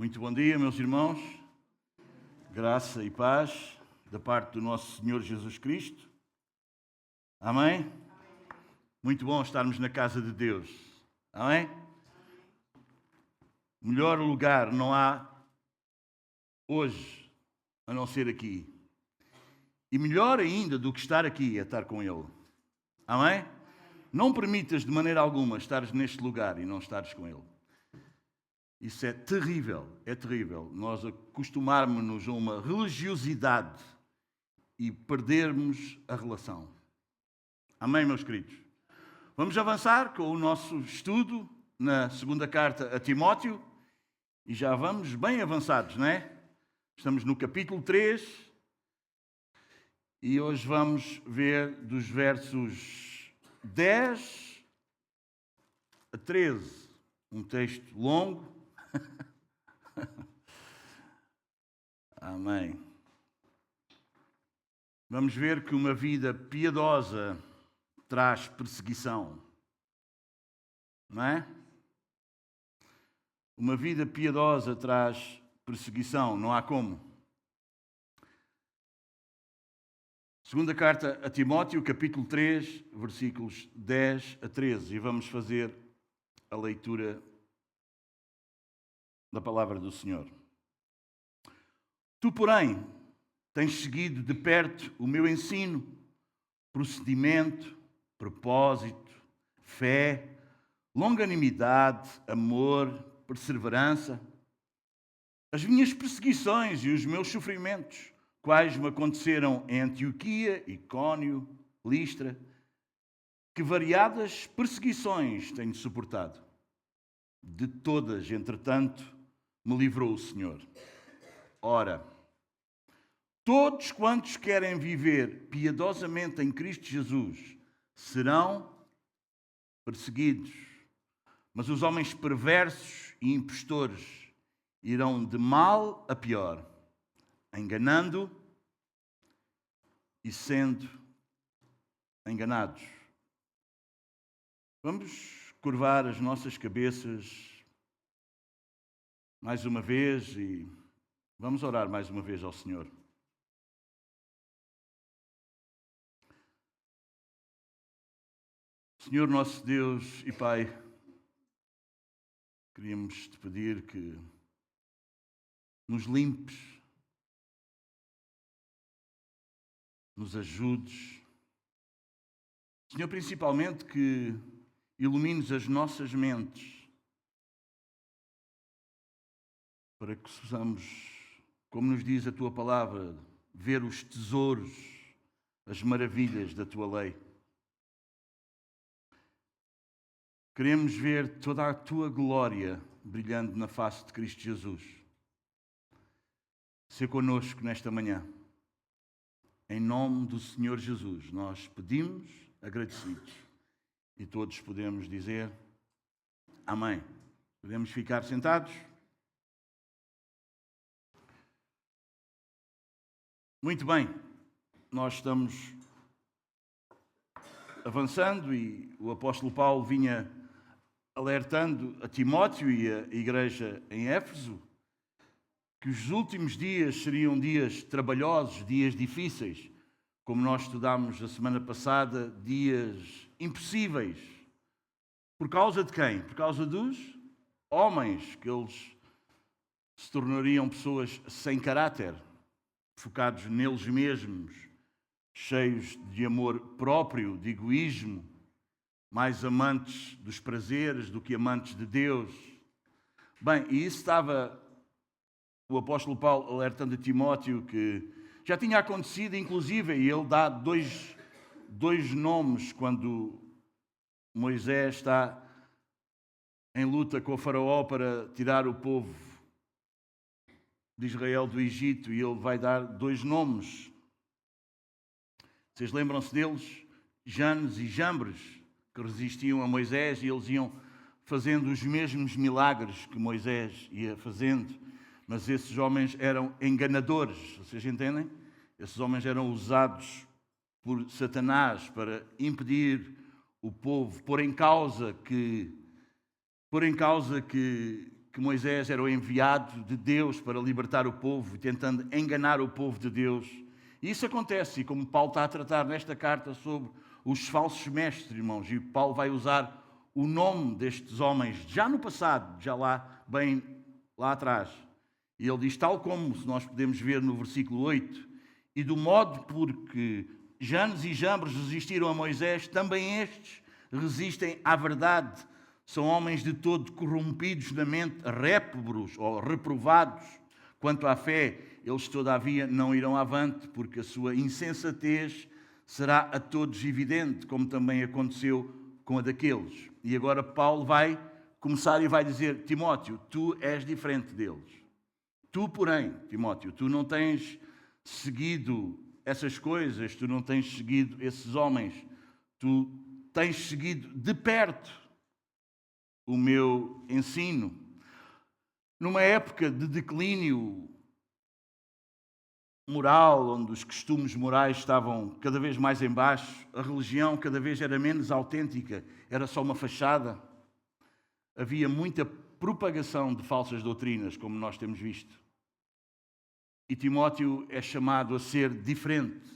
Muito bom dia, meus irmãos. Graça e paz da parte do nosso Senhor Jesus Cristo. Amém? Muito bom estarmos na casa de Deus. Amém? Melhor lugar não há hoje a não ser aqui. E melhor ainda do que estar aqui é estar com Ele. Amém? Não permitas de maneira alguma estares neste lugar e não estares com Ele. Isso é terrível, é terrível. Nós acostumarmos-nos a uma religiosidade e perdermos a relação. Amém, meus queridos? Vamos avançar com o nosso estudo na segunda carta a Timóteo e já vamos bem avançados, não é? Estamos no capítulo 3 e hoje vamos ver dos versos 10 a 13, um texto longo. Amém. Vamos ver que uma vida piedosa traz perseguição, não é? Uma vida piedosa traz perseguição, não há como. Segunda carta a Timóteo, capítulo 3, versículos 10 a 13, e vamos fazer a leitura da palavra do Senhor. Tu, porém, tens seguido de perto o meu ensino, procedimento, propósito, fé, longanimidade, amor, perseverança, as minhas perseguições e os meus sofrimentos, quais me aconteceram em Antioquia, Icónio, Listra, que variadas perseguições tenho suportado. De todas, entretanto, me livrou o Senhor. Ora, todos quantos querem viver piedosamente em Cristo Jesus serão perseguidos, mas os homens perversos e impostores irão de mal a pior, enganando e sendo enganados. Vamos curvar as nossas cabeças mais uma vez e vamos orar mais uma vez ao Senhor. Senhor nosso Deus e Pai, queríamos te pedir que nos limpes, nos ajudes. Senhor, principalmente que ilumines as nossas mentes para que possamos, como nos diz a Tua palavra, ver os tesouros, as maravilhas da Tua lei. Queremos ver toda a Tua glória brilhando na face de Cristo Jesus. Sê connosco nesta manhã. Em nome do Senhor Jesus, nós pedimos agradecidos. E todos podemos dizer amém. Podemos ficar sentados? Muito bem, nós estamos avançando e o apóstolo Paulo vinha alertando a Timóteo e a igreja em Éfeso que os últimos dias seriam dias trabalhosos, dias difíceis, como nós estudámos a semana passada, dias impossíveis. Por causa de quem? Por causa dos homens, que eles se tornariam pessoas sem caráter, focados neles mesmos, cheios de amor próprio, de egoísmo, mais amantes dos prazeres do que amantes de Deus. Bem, e isso estava o apóstolo Paulo alertando a Timóteo que já tinha acontecido, inclusive, e ele dá dois nomes quando Moisés está em luta com o faraó para tirar o povo de Israel do Egito, e ele vai dar dois nomes. Vocês lembram-se deles? Janes e Jambres, que resistiam a Moisés e eles iam fazendo os mesmos milagres que Moisés ia fazendo, mas esses homens eram enganadores, vocês entendem? Esses homens eram usados por Satanás para impedir o povo, pôr em causa que que Moisés era o enviado de Deus para libertar o povo, tentando enganar o povo de Deus. E isso acontece, e como Paulo está a tratar nesta carta sobre os falsos mestres, irmãos, e Paulo vai usar o nome destes homens já no passado, já lá, bem lá atrás. E ele diz, tal como se nós podemos ver no versículo 8, e do modo porque Janes e Jambres resistiram a Moisés, também estes resistem à verdade. São homens de todo corrompidos na mente, réprobos ou reprovados. Quanto à fé, eles todavia não irão avante, porque a sua insensatez será a todos evidente, como também aconteceu com a daqueles. E agora Paulo vai começar e vai dizer, Timóteo, tu és diferente deles. Tu, porém, Timóteo, tu não tens seguido essas coisas, tu não tens seguido esses homens, tu tens seguido de perto o meu ensino. Numa época de declínio moral, onde os costumes morais estavam cada vez mais em baixo, a religião cada vez era menos autêntica, era só uma fachada. Havia muita propagação de falsas doutrinas, como nós temos visto. E Timóteo é chamado a ser diferente.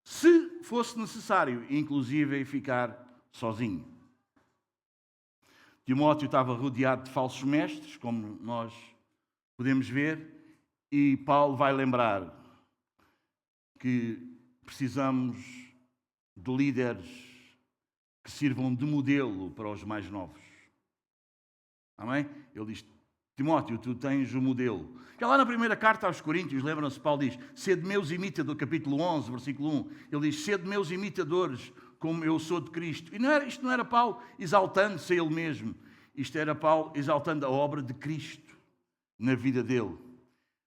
Se fosse necessário, inclusive, ficar sozinho. Timóteo estava rodeado de falsos mestres, como nós podemos ver, e Paulo vai lembrar que precisamos de líderes que sirvam de modelo para os mais novos. Amém? Ele diz, Timóteo, tu tens o modelo. Já lá na primeira carta aos Coríntios, lembram-se, Paulo diz, sede meus imitadores, capítulo 11, versículo 1, ele diz, sede meus imitadores, como eu sou de Cristo. E isto não era Paulo exaltando-se a ele mesmo, isto era Paulo exaltando a obra de Cristo na vida dele.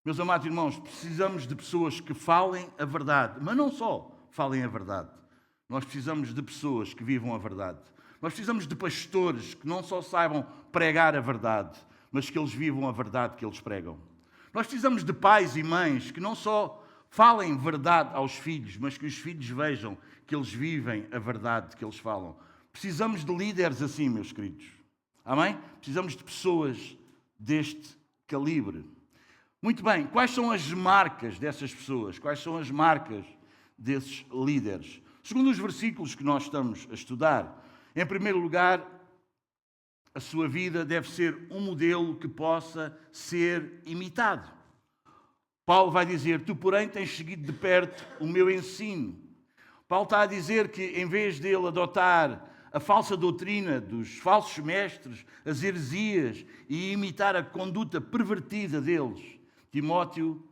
Meus amados irmãos, precisamos de pessoas que falem a verdade, mas não só falem a verdade. Nós precisamos de pessoas que vivam a verdade. Nós precisamos de pastores que não só saibam pregar a verdade, mas que eles vivam a verdade que eles pregam. Nós precisamos de pais e mães que não só falem verdade aos filhos, mas que os filhos vejam que eles vivem a verdade que eles falam. Precisamos de líderes assim, meus queridos. Amém? Precisamos de pessoas deste calibre. Muito bem, quais são as marcas dessas pessoas? Quais são as marcas desses líderes? Segundo os versículos que nós estamos a estudar, em primeiro lugar, a sua vida deve ser um modelo que possa ser imitado. Paulo vai dizer, tu, porém, tens seguido de perto o meu ensino. Paulo está a dizer que, em vez dele adotar a falsa doutrina dos falsos mestres, as heresias e imitar a conduta pervertida deles, Timóteo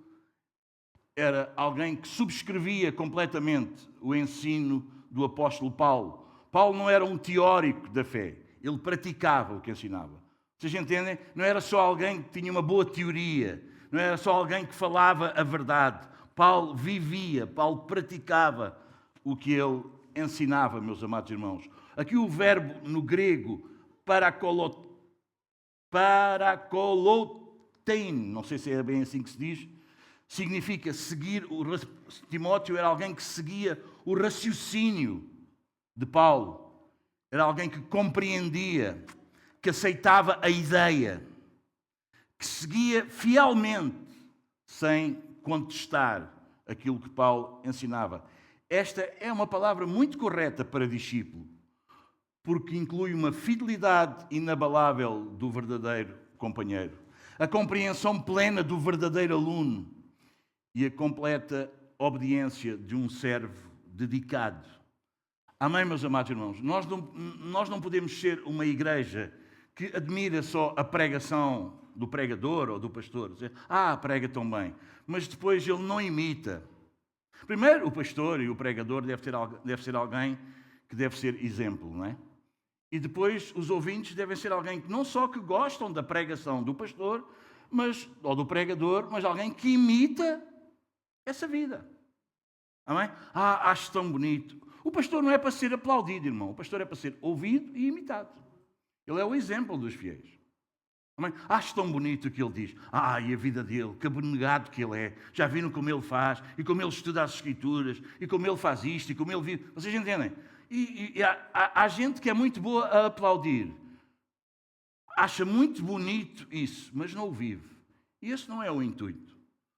era alguém que subscrevia completamente o ensino do apóstolo Paulo. Paulo não era um teórico da fé, ele praticava o que ensinava. Vocês entendem? Não era só alguém que tinha uma boa teoria, não era só alguém que falava a verdade. Paulo vivia, Paulo praticava o que ele ensinava, meus amados irmãos. Aqui o verbo no grego parakolotein, não sei se é bem assim que se diz, significa seguir. Timóteo era alguém que seguia o raciocínio de Paulo. Era alguém que compreendia, que aceitava a ideia, que seguia fielmente, sem contestar aquilo que Paulo ensinava. Esta é uma palavra muito correta para discípulo, porque inclui uma fidelidade inabalável do verdadeiro companheiro, a compreensão plena do verdadeiro aluno e a completa obediência de um servo dedicado. Amém, meus amados irmãos? Nós não podemos ser uma igreja que admira só a pregação do pregador ou do pastor. Dizer, prega tão bem. Mas depois ele não imita. Primeiro, o pastor e o pregador deve ser alguém que deve ser exemplo, não é? E depois os ouvintes devem ser alguém que não só que gostam da pregação do pastor, ou do pregador, mas alguém que imita essa vida. Amém? Acho tão bonito. O pastor não é para ser aplaudido, irmão. O pastor é para ser ouvido e imitado. Ele é o exemplo dos fiéis. Amém? Acho tão bonito o que ele diz. E a vida dele, que abnegado que ele é. Já viram como ele faz, e como ele estuda as Escrituras, e como ele faz isto, e como ele vive. Vocês entendem? E há gente que é muito boa a aplaudir. acha muito bonito isso, mas não o vive. E esse não é o intuito.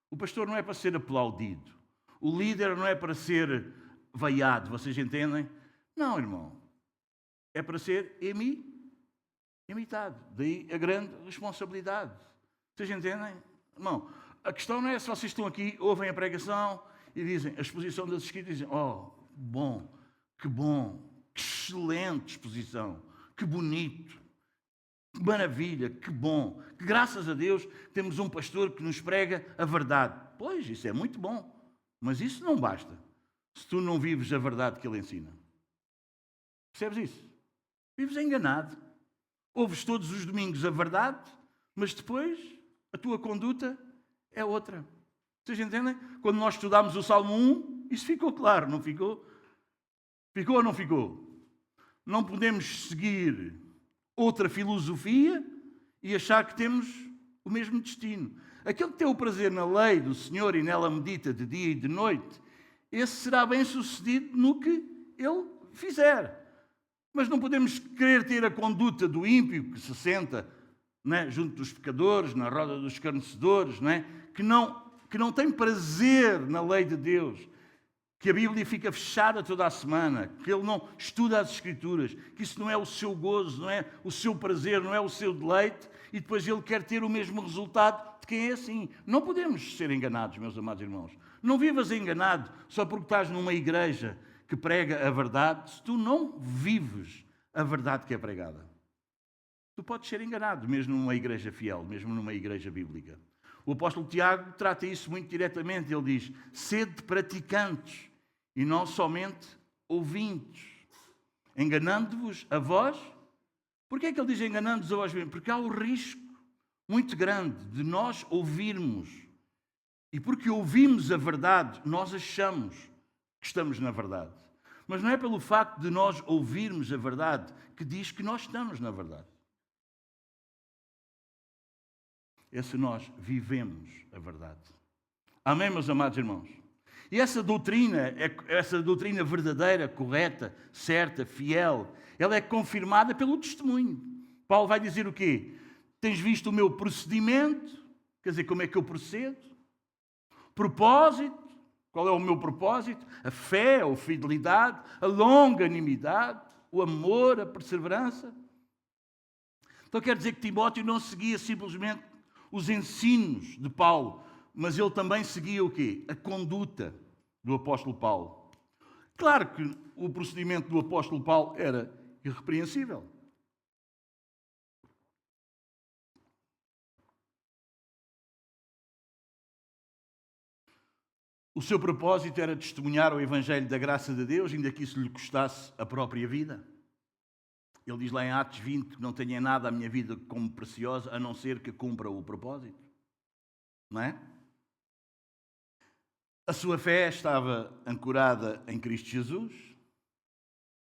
O pastor não é para ser aplaudido. O líder não é para ser vaiado, vocês entendem? Não, irmão. É para ser imitado. Daí a grande responsabilidade. Vocês entendem? Irmão, a questão não é se vocês estão aqui, ouvem a pregação e dizem, a exposição das Escrituras, dizem, oh, bom, que excelente exposição, que bonito, que maravilha, que bom, que graças a Deus temos um pastor que nos prega a verdade. Pois, isso é muito bom, mas isso não basta se tu não vives a verdade que ele ensina. Percebes isso? Vives enganado. Ouves todos os domingos a verdade, mas depois a tua conduta é outra. Vocês entendem? Quando nós estudámos o Salmo 1, isso ficou claro, não ficou? Ficou ou não ficou? Não podemos seguir outra filosofia e achar que temos o mesmo destino. Aquele que tem o prazer na lei do Senhor e nela medita de dia e de noite, esse será bem sucedido no que ele fizer. Mas não podemos querer ter a conduta do ímpio que se senta, né, junto dos pecadores, na roda dos escarnecedores, né, que não tem prazer na lei de Deus, que a Bíblia fica fechada toda a semana, que ele não estuda as Escrituras, que isso não é o seu gozo, não é o seu prazer, não é o seu deleite, e depois ele quer ter o mesmo resultado de quem é assim. Não podemos ser enganados, meus amados irmãos. Não vivas enganado só porque estás numa igreja que prega a verdade, se tu não vives a verdade que é pregada. Tu podes ser enganado, mesmo numa igreja fiel, mesmo numa igreja bíblica. O apóstolo Tiago trata isso muito diretamente. Ele diz, sede praticantes e não somente ouvintes, enganando-vos a vós. Porquê é que ele diz enganando-vos a vós? Porque há o risco muito grande de nós ouvirmos. E porque ouvimos a verdade, nós achamos que estamos na verdade. Mas não é pelo facto de nós ouvirmos a verdade que diz que nós estamos na verdade. É se nós vivemos a verdade. Amém, meus amados irmãos? E essa doutrina verdadeira, correta, certa, fiel, ela é confirmada pelo testemunho. Paulo vai dizer o quê? Tens visto o meu procedimento? Quer dizer, como é que eu procedo? Propósito? Qual é o meu propósito? A fé, a fidelidade, a longanimidade, o amor, a perseverança. Então quer dizer que Timóteo não seguia simplesmente os ensinos de Paulo, mas ele também seguia o quê? A conduta do apóstolo Paulo. Claro que o procedimento do apóstolo Paulo era irrepreensível. O seu propósito era testemunhar o Evangelho da graça de Deus, ainda que isso lhe custasse a própria vida. Ele diz lá em Atos 20 que não tenho nada a minha vida como preciosa, a não ser que cumpra o propósito. Não é? A sua fé estava ancorada em Cristo Jesus.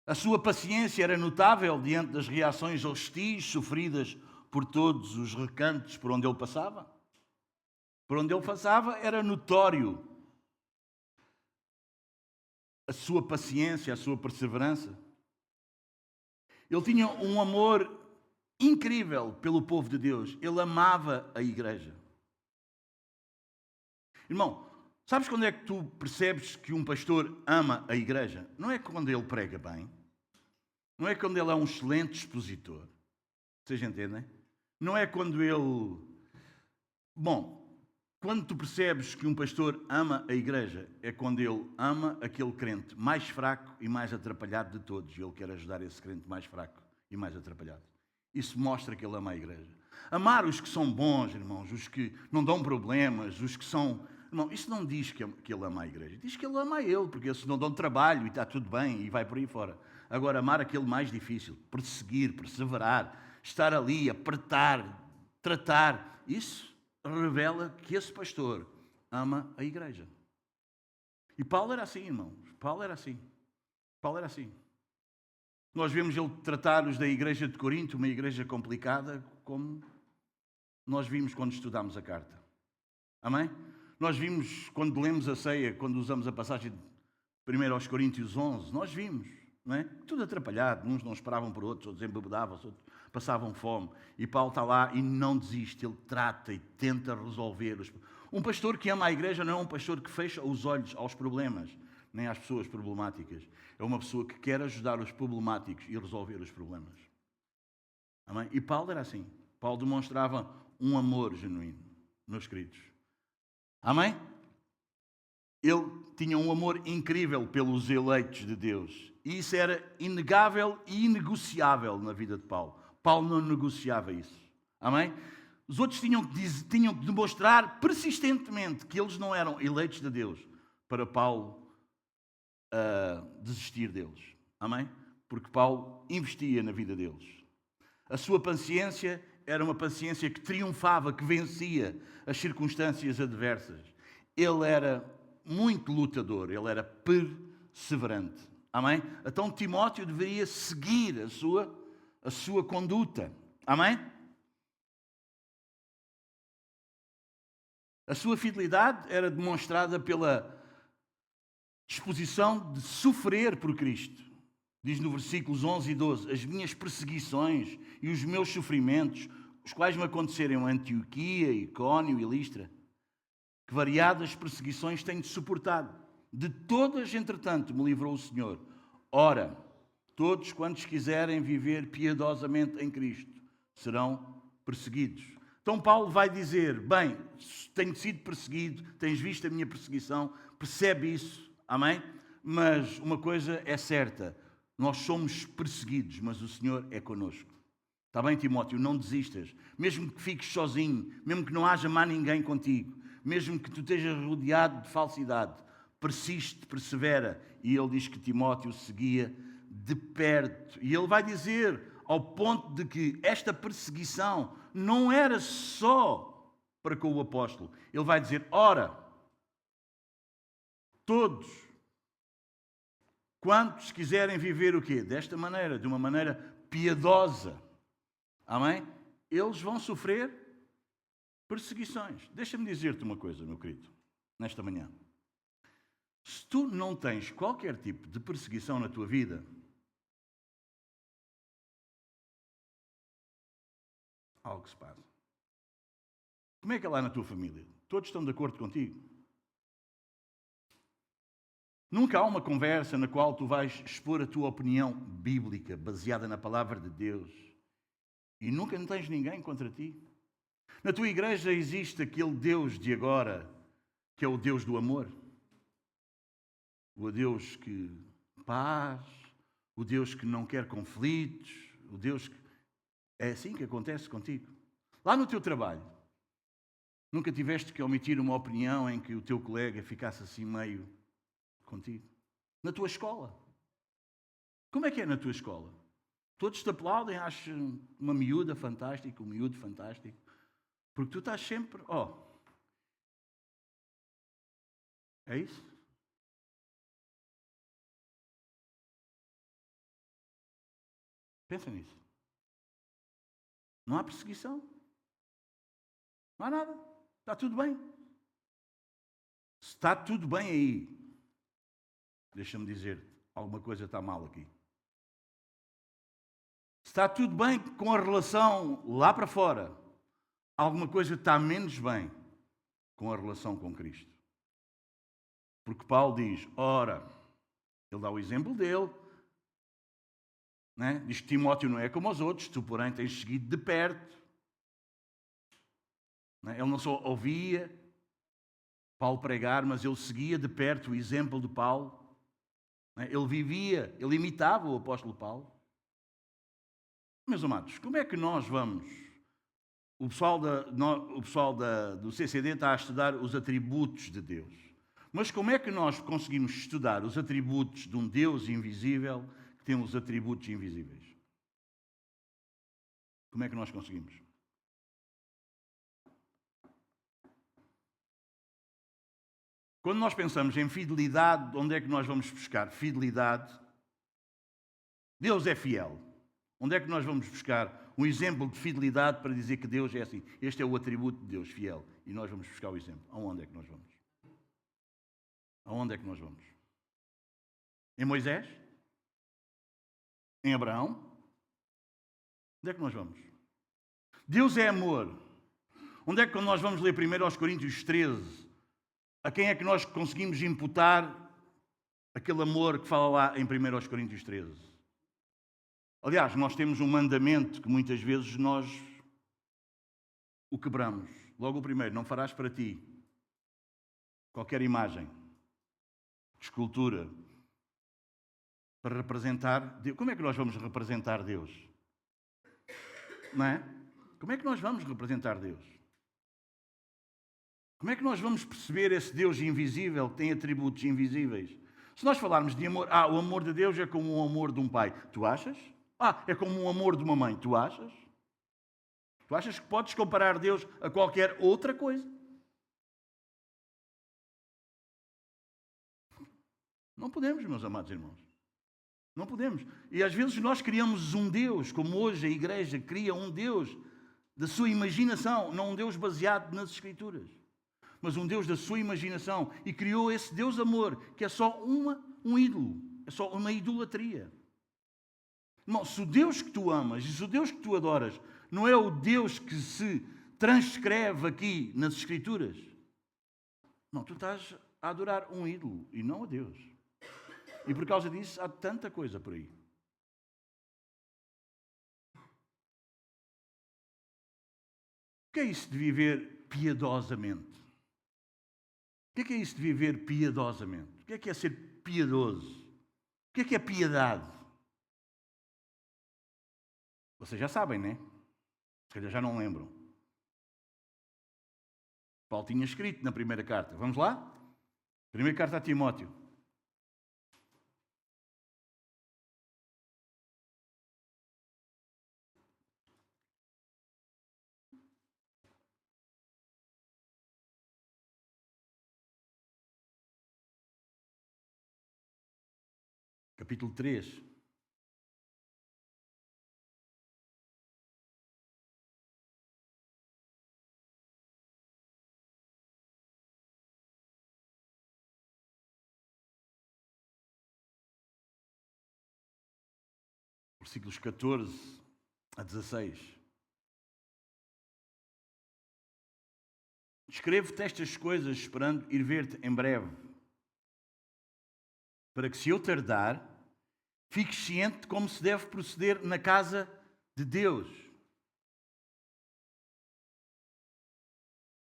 A sua paciência era notável diante das reações hostis sofridas por todos os recantos por onde ele passava. Por onde ele passava era notório a sua paciência, a sua perseverança. Ele tinha um amor incrível pelo povo de Deus. Ele amava a igreja. Irmão, sabes quando é que tu percebes que um pastor ama a igreja? Não é quando ele prega bem. Não é quando ele é um excelente expositor. Vocês entendem? Não é quando ele... Bom, quando tu percebes que um pastor ama a igreja, é quando ele ama aquele crente mais fraco e mais atrapalhado de todos. E ele quer ajudar esse crente mais fraco e mais atrapalhado. Isso mostra que ele ama a igreja. Amar os que são bons, irmãos, os que não dão problemas, os que são... Irmão, isso não diz que ele ama a igreja. Diz que ele ama a ele, porque esses não dão trabalho e está tudo bem e vai por aí fora. Agora, amar aquele mais difícil, perseguir, perseverar, estar ali, apertar, tratar, isso revela que esse pastor ama a igreja. E Paulo era assim, irmãos. Paulo era assim. Nós vemos ele tratar-os da igreja de Corinto, uma igreja complicada, como nós vimos quando estudámos a carta. Amém? Nós vimos, quando lemos a ceia, quando usamos a passagem de 1 aos Coríntios 11, nós vimos não é? Tudo atrapalhado, uns não esperavam por outros, outros embebedavam-se, outros passavam fome. E Paulo está lá e não desiste, ele trata e tenta resolver. Um pastor que ama a igreja não é um pastor que fecha os olhos aos problemas, nem às pessoas problemáticas. É uma pessoa que quer ajudar os problemáticos e resolver os problemas. Amém? E Paulo era assim. Paulo demonstrava um amor genuíno, meus queridos. Amém? Ele tinha um amor incrível pelos eleitos de Deus. E isso era inegável e inegociável na vida de Paulo. Paulo não negociava isso. Amém? Os outros tinham que demonstrar persistentemente que eles não eram eleitos de Deus para Paulo desistir deles. Amém? Porque Paulo investia na vida deles. A sua paciência era uma paciência que triunfava, que vencia as circunstâncias adversas. Ele era muito lutador, ele era perseverante. Amém? Então Timóteo deveria seguir a sua conduta. Amém? A sua fidelidade era demonstrada pela disposição de sofrer por Cristo. Diz no versículos 11 e 12, as minhas perseguições e os meus sofrimentos, os quais me aconteceram em Antioquia, Icónio e Listra, que variadas perseguições tenho suportado. De todas, entretanto, me livrou o Senhor. Ora, todos quantos quiserem viver piedosamente em Cristo serão perseguidos. Então Paulo vai dizer, bem, tenho sido perseguido, tens visto a minha perseguição, percebe isso, amém? Mas uma coisa é certa, nós somos perseguidos, mas o Senhor é connosco. Está bem, Timóteo? Não desistas. Mesmo que fiques sozinho, mesmo que não haja mais ninguém contigo, mesmo que tu estejas rodeado de falsidade, persiste, persevera. E ele diz que Timóteo seguia de perto. E ele vai dizer, ao ponto de que esta perseguição não era só para com o apóstolo. Ele vai dizer, ora, todos, quantos quiserem viver o quê? Desta maneira, de uma maneira piedosa. Amém? Eles vão sofrer perseguições. Deixa-me dizer-te uma coisa, meu querido, nesta manhã. Se tu não tens qualquer tipo de perseguição na tua vida, algo se passa. Como é que é lá na tua família? Todos estão de acordo contigo? Nunca há uma conversa na qual tu vais expor a tua opinião bíblica, baseada na palavra de Deus, e nunca não tens ninguém contra ti? Na tua igreja existe aquele Deus de agora, que é o Deus do amor. O Deus que paz, o Deus que não quer conflitos, o Deus que... É assim que acontece contigo. Lá no teu trabalho, nunca tiveste que omitir uma opinião em que o teu colega ficasse assim meio contigo? Na tua escola. Como é que é na tua escola? Todos te aplaudem, acham uma miúda fantástica, um miúdo fantástico, porque tu estás sempre, é isso? Pensa nisso. Não há perseguição. Não há nada. Está tudo bem. Se está tudo bem aí, deixa-me dizer, alguma coisa está mal aqui. Se está tudo bem com a relação lá para fora, alguma coisa está menos bem com a relação com Cristo. Porque Paulo diz, ora, ele dá o exemplo dele, né? Diz que Timóteo não é como os outros, tu, porém, tens seguido de perto. Né? Ele não só ouvia Paulo pregar, mas ele seguia de perto o exemplo de Paulo. Né? Ele vivia, ele imitava o apóstolo Paulo. Meus amados, como é que nós vamos... O pessoal do CCD está a estudar os atributos de Deus. Mas como é que nós conseguimos estudar os atributos de um Deus invisível que tem os atributos invisíveis? Como é que nós conseguimos? Quando nós pensamos em fidelidade, onde é que nós vamos buscar fidelidade? Deus é fiel. Onde é que nós vamos buscar um exemplo de fidelidade para dizer que Deus é assim? Este é o atributo de Deus, fiel. E nós vamos buscar o exemplo. Aonde é que nós vamos? Aonde é que nós vamos? Em Moisés? Em Abraão? Onde é que nós vamos? Deus é amor. Onde é que quando nós vamos ler primeiro aos Coríntios 13, a quem é que nós conseguimos imputar aquele amor que fala lá em 1 aos Coríntios 13? Aliás, nós temos um mandamento que muitas vezes nós o quebramos. Logo o primeiro, não farás para ti qualquer imagem de escultura para representar Deus. Como é que nós vamos representar Deus? Não é? Como é que nós vamos representar Deus? Como é que nós vamos perceber esse Deus invisível que tem atributos invisíveis? Se nós falarmos de amor, o amor de Deus é como o amor de um pai. Tu achas? É como o amor de uma mãe. Tu achas? Tu achas que podes comparar Deus a qualquer outra coisa? Não podemos, meus amados irmãos. Não podemos. E às vezes nós criamos um Deus, como hoje a Igreja cria um Deus da sua imaginação, não um Deus baseado nas Escrituras, mas um Deus da sua imaginação, e criou esse Deus amor, que é só um ídolo, é só uma idolatria. Irmão, se o Deus que tu amas e se o Deus que tu adoras não é o Deus que se transcreve aqui nas Escrituras, não, tu estás a adorar um ídolo e não a Deus. E por causa disso há tanta coisa por aí. O que é isso de viver piedosamente? O que é isso de viver piedosamente? O que é ser piedoso? O que é piedade? Vocês já sabem, não é? Se calhar já não lembram. Paulo tinha escrito na primeira carta. Vamos lá? Primeira carta a Timóteo. Capítulo 3. Versículos 14 a 16. Escrevo-te estas coisas esperando ir ver-te em breve, para que se eu tardar, fiques ciente de como se deve proceder na casa de Deus,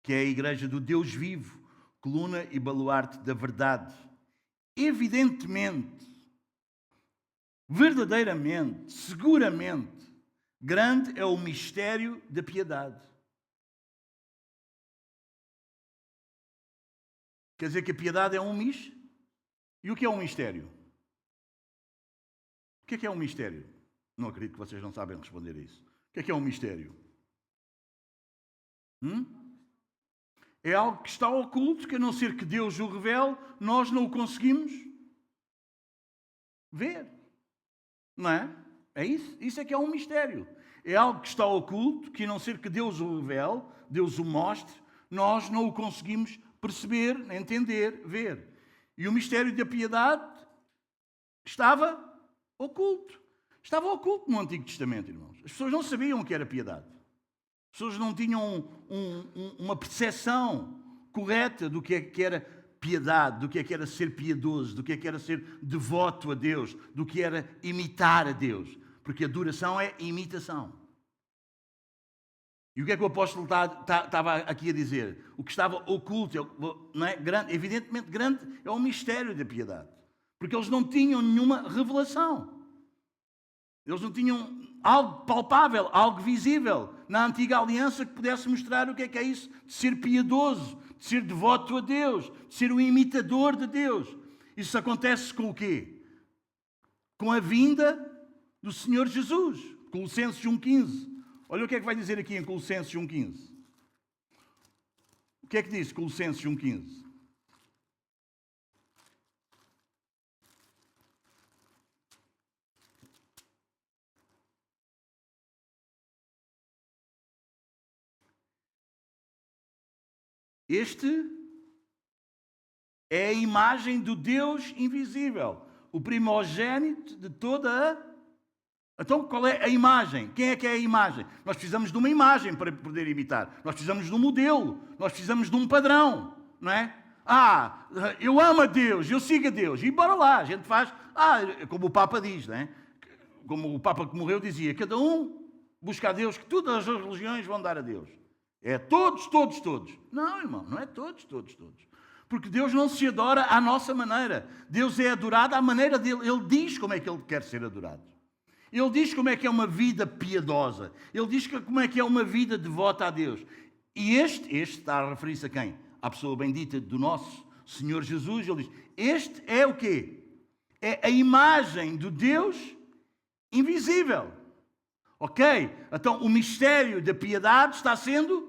que é a igreja do Deus vivo, coluna e baluarte da verdade. Evidentemente, verdadeiramente, seguramente, grande é o mistério da piedade. Quer dizer que a piedade é um mis? E o que é um mistério? O que é um mistério? Não acredito que vocês não sabem responder a isso. O que é um mistério? É algo que está oculto, que a não ser que Deus o revele, nós não o conseguimos ver. Não é? É isso? Isso é que é um mistério. É algo que está oculto, que a não ser que Deus o revele, Deus o mostre, nós não o conseguimos perceber, entender, ver. E o mistério da piedade estava oculto. Estava oculto no Antigo Testamento, irmãos. As pessoas não sabiam o que era piedade. As pessoas não tinham uma percepção correta do que era piedade, do que era ser piedoso, do que era ser devoto a Deus, do que era imitar a Deus. Porque adoração é imitação. E o que é que o apóstolo estava aqui a dizer? O que estava oculto, não é? Grande, evidentemente grande, é o mistério da piedade. Porque eles não tinham nenhuma revelação. Eles não tinham algo palpável, algo visível na antiga aliança que pudesse mostrar o que é isso de ser piedoso, de ser devoto a Deus, de ser um imitador de Deus. Isso acontece com o quê? Com a vinda do Senhor Jesus. Colossenses 1,15. Olha o que é que vai dizer aqui em Colossenses 1,15. O que é que diz Colossenses 1,15? Este é a imagem do Deus invisível, o primogênito de toda a Então, qual é a imagem? Quem é que é a imagem? Nós precisamos de uma imagem para poder imitar. Nós precisamos de um modelo. Nós precisamos de um padrão, não é? Eu amo a Deus, eu sigo a Deus. E bora lá, a gente faz, como o Papa diz, não é? Como o Papa que morreu dizia, cada um busca a Deus, que todas as religiões vão dar a Deus. É todos, todos, todos. Não, irmão, não é todos, todos, todos. Porque Deus não se adora à nossa maneira. Deus é adorado à maneira dele. Ele diz como é que ele quer ser adorado. Ele diz como é que é uma vida piedosa. Ele diz como é que é uma vida devota a Deus. E este está a referir-se a quem? À pessoa bendita do nosso Senhor Jesus. Ele diz, este é o quê? É a imagem do Deus invisível. Ok? Então o mistério da piedade está sendo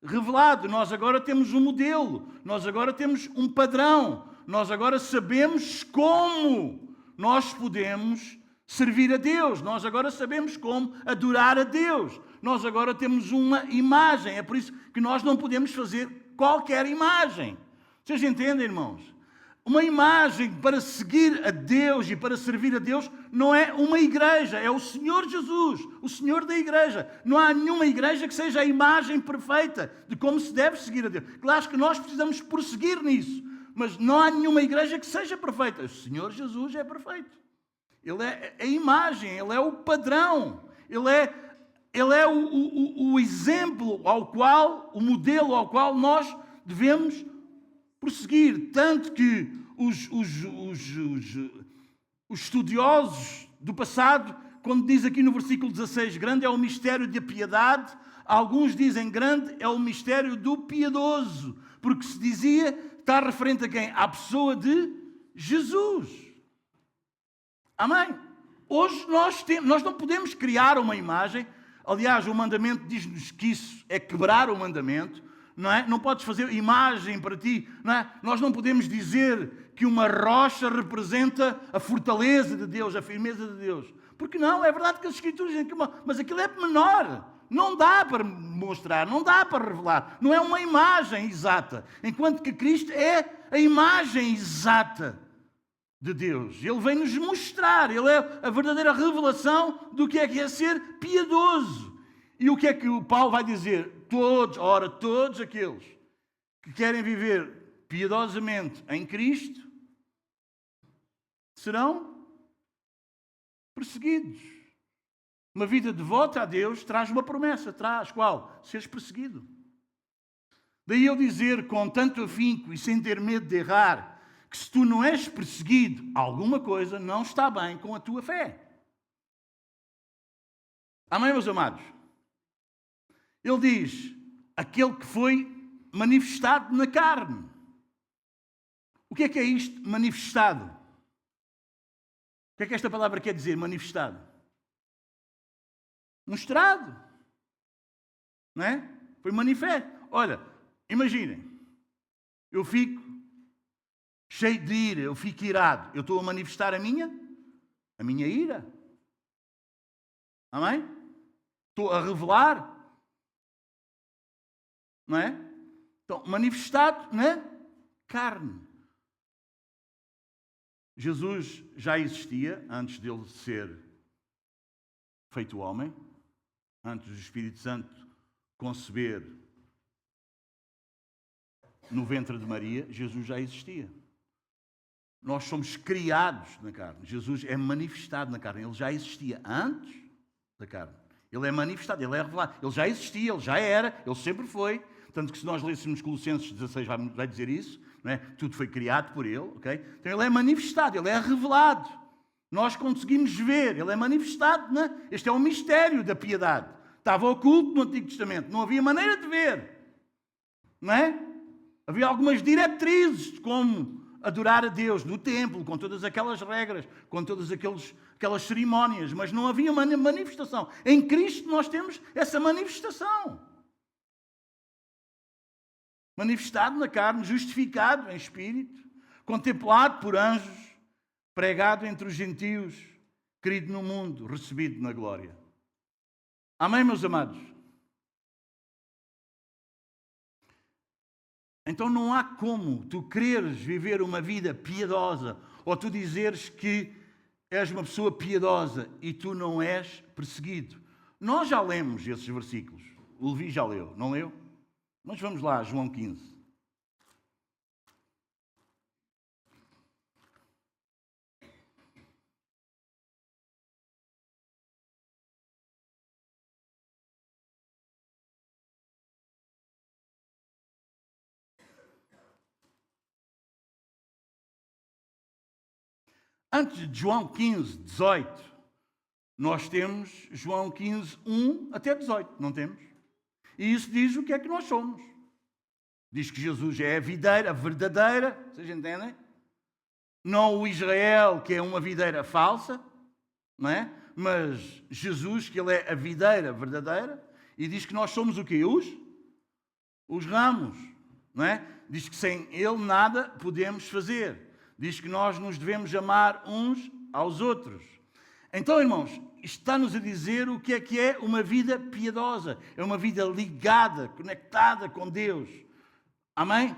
revelado. Nós agora temos um modelo. Nós agora temos um padrão. Nós agora sabemos como nós podemos servir a Deus. Nós agora sabemos como adorar a Deus. Nós agora temos uma imagem. É por isso que nós não podemos fazer qualquer imagem. Vocês entendem, irmãos? Uma imagem para seguir a Deus e para servir a Deus não é uma igreja, é o Senhor Jesus, o Senhor da igreja. Não há nenhuma igreja que seja a imagem perfeita de como se deve seguir a Deus. Claro que nós precisamos prosseguir nisso, mas não há nenhuma igreja que seja perfeita. O Senhor Jesus é perfeito. Ele é a imagem, Ele é o padrão, Ele é o exemplo ao qual, o modelo ao qual nós devemos prosseguir. Tanto que os estudiosos do passado, quando diz aqui no versículo 16, grande é o mistério da piedade, alguns dizem grande é o mistério do piedoso, porque se dizia, está referente a quem? À pessoa de Jesus. Amém? Hoje nós não podemos criar uma imagem. Aliás, o mandamento diz-nos que isso é quebrar o mandamento. Não é? Não podes fazer imagem para ti. Não é? Nós não podemos dizer que uma rocha representa a fortaleza de Deus, a firmeza de Deus. Porque não, é verdade que as Escrituras dizem que mas aquilo é menor. Não dá para mostrar, não dá para revelar. Não é uma imagem exata. Enquanto que Cristo é a imagem exata de Deus. Ele vem nos mostrar, Ele é a verdadeira revelação do que é ser piedoso. E o que é que o Paulo vai dizer? Todos aqueles que querem viver piedosamente em Cristo serão perseguidos. Uma vida devota a Deus traz uma promessa, traz qual? Seres perseguido. Daí eu dizer com tanto afinco e sem ter medo de errar, que se tu não és perseguido, alguma coisa não está bem com a tua fé. Amém, meus amados? Ele diz, aquele que foi manifestado na carne. O que é isto, manifestado? O que é esta palavra quer dizer, manifestado? Mostrado. Não é? Foi manifesto. Olha, imaginem, eu fico cheio de ira, eu fico irado. Eu estou a manifestar a minha ira. Amém? Estou a revelar. Não é? Então, manifestado na carne. Jesus já existia antes dele ser feito homem, antes do Espírito Santo conceber no ventre de Maria, Jesus já existia. Nós somos criados na carne. Jesus é manifestado na carne. Ele já existia antes da carne. Ele é manifestado, ele é revelado. Ele já existia, ele já era, ele sempre foi. Tanto que se nós lêssemos Colossenses 16 vai dizer isso, não é? Tudo foi criado por ele, ok? Então ele é manifestado, ele é revelado. Nós conseguimos ver, ele é manifestado, não é? Este é o mistério da piedade. Estava oculto no Antigo Testamento, não havia maneira de ver, não é? Havia algumas diretrizes de como adorar a Deus no templo, com todas aquelas regras, com todas aquelas cerimónias, mas não havia manifestação. Em Cristo nós temos essa manifestação. Manifestado na carne, justificado em espírito, contemplado por anjos, pregado entre os gentios, querido no mundo, recebido na glória. Amém, meus amados? Então não há como tu quereres viver uma vida piedosa ou tu dizeres que és uma pessoa piedosa e tu não és perseguido. Nós já lemos esses versículos. O Levi já leu, não leu? Mas vamos lá, João 15. Antes de João 15, 18, nós temos João 15, 1 até 18, não temos? E isso diz o que é que nós somos. Diz que Jesus é a videira verdadeira, vocês entendem? Não o Israel, que é uma videira falsa, não é? Mas Jesus, que ele é a videira verdadeira, e diz que nós somos o quê? Os ramos, não é? Diz que sem ele nada podemos fazer. Diz que nós nos devemos amar uns aos outros. Então, irmãos, isto está-nos a dizer o que é uma vida piedosa. É uma vida ligada, conectada com Deus. Amém?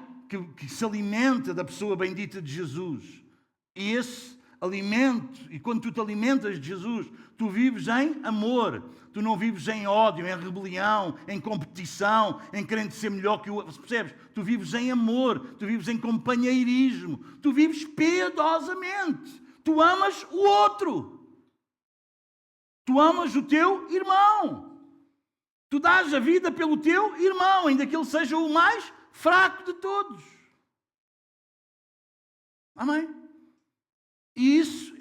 Que se alimenta da pessoa bendita de Jesus. E esse alimento, e quando tu te alimentas de Jesus, tu vives em amor. Tu não vives em ódio, em rebelião, em competição, em querendo ser melhor que o outro. Percebes? Tu vives em amor, tu vives em companheirismo, tu vives piedosamente. Tu amas o outro. Tu amas o teu irmão. Tu dás a vida pelo teu irmão, ainda que ele seja o mais fraco de todos. Amém? E isso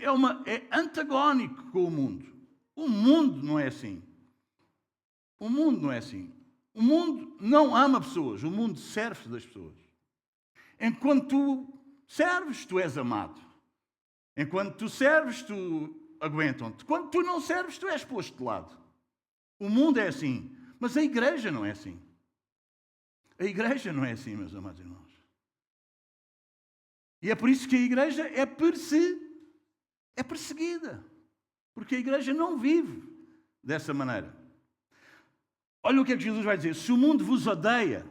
é antagónico com o mundo. O mundo não é assim. O mundo não é assim. O mundo não ama pessoas. O mundo serve das pessoas. Enquanto tu serves, tu és amado. Enquanto tu serves, tu aguentam-te. Quando tu não serves, tu és posto de lado. O mundo é assim. Mas a igreja não é assim. A igreja não é assim, meus amados irmãos. E é por isso que a igreja é perseguida. Porque a igreja não vive dessa maneira. Olha o que é que Jesus vai dizer. Se o mundo vos odeia,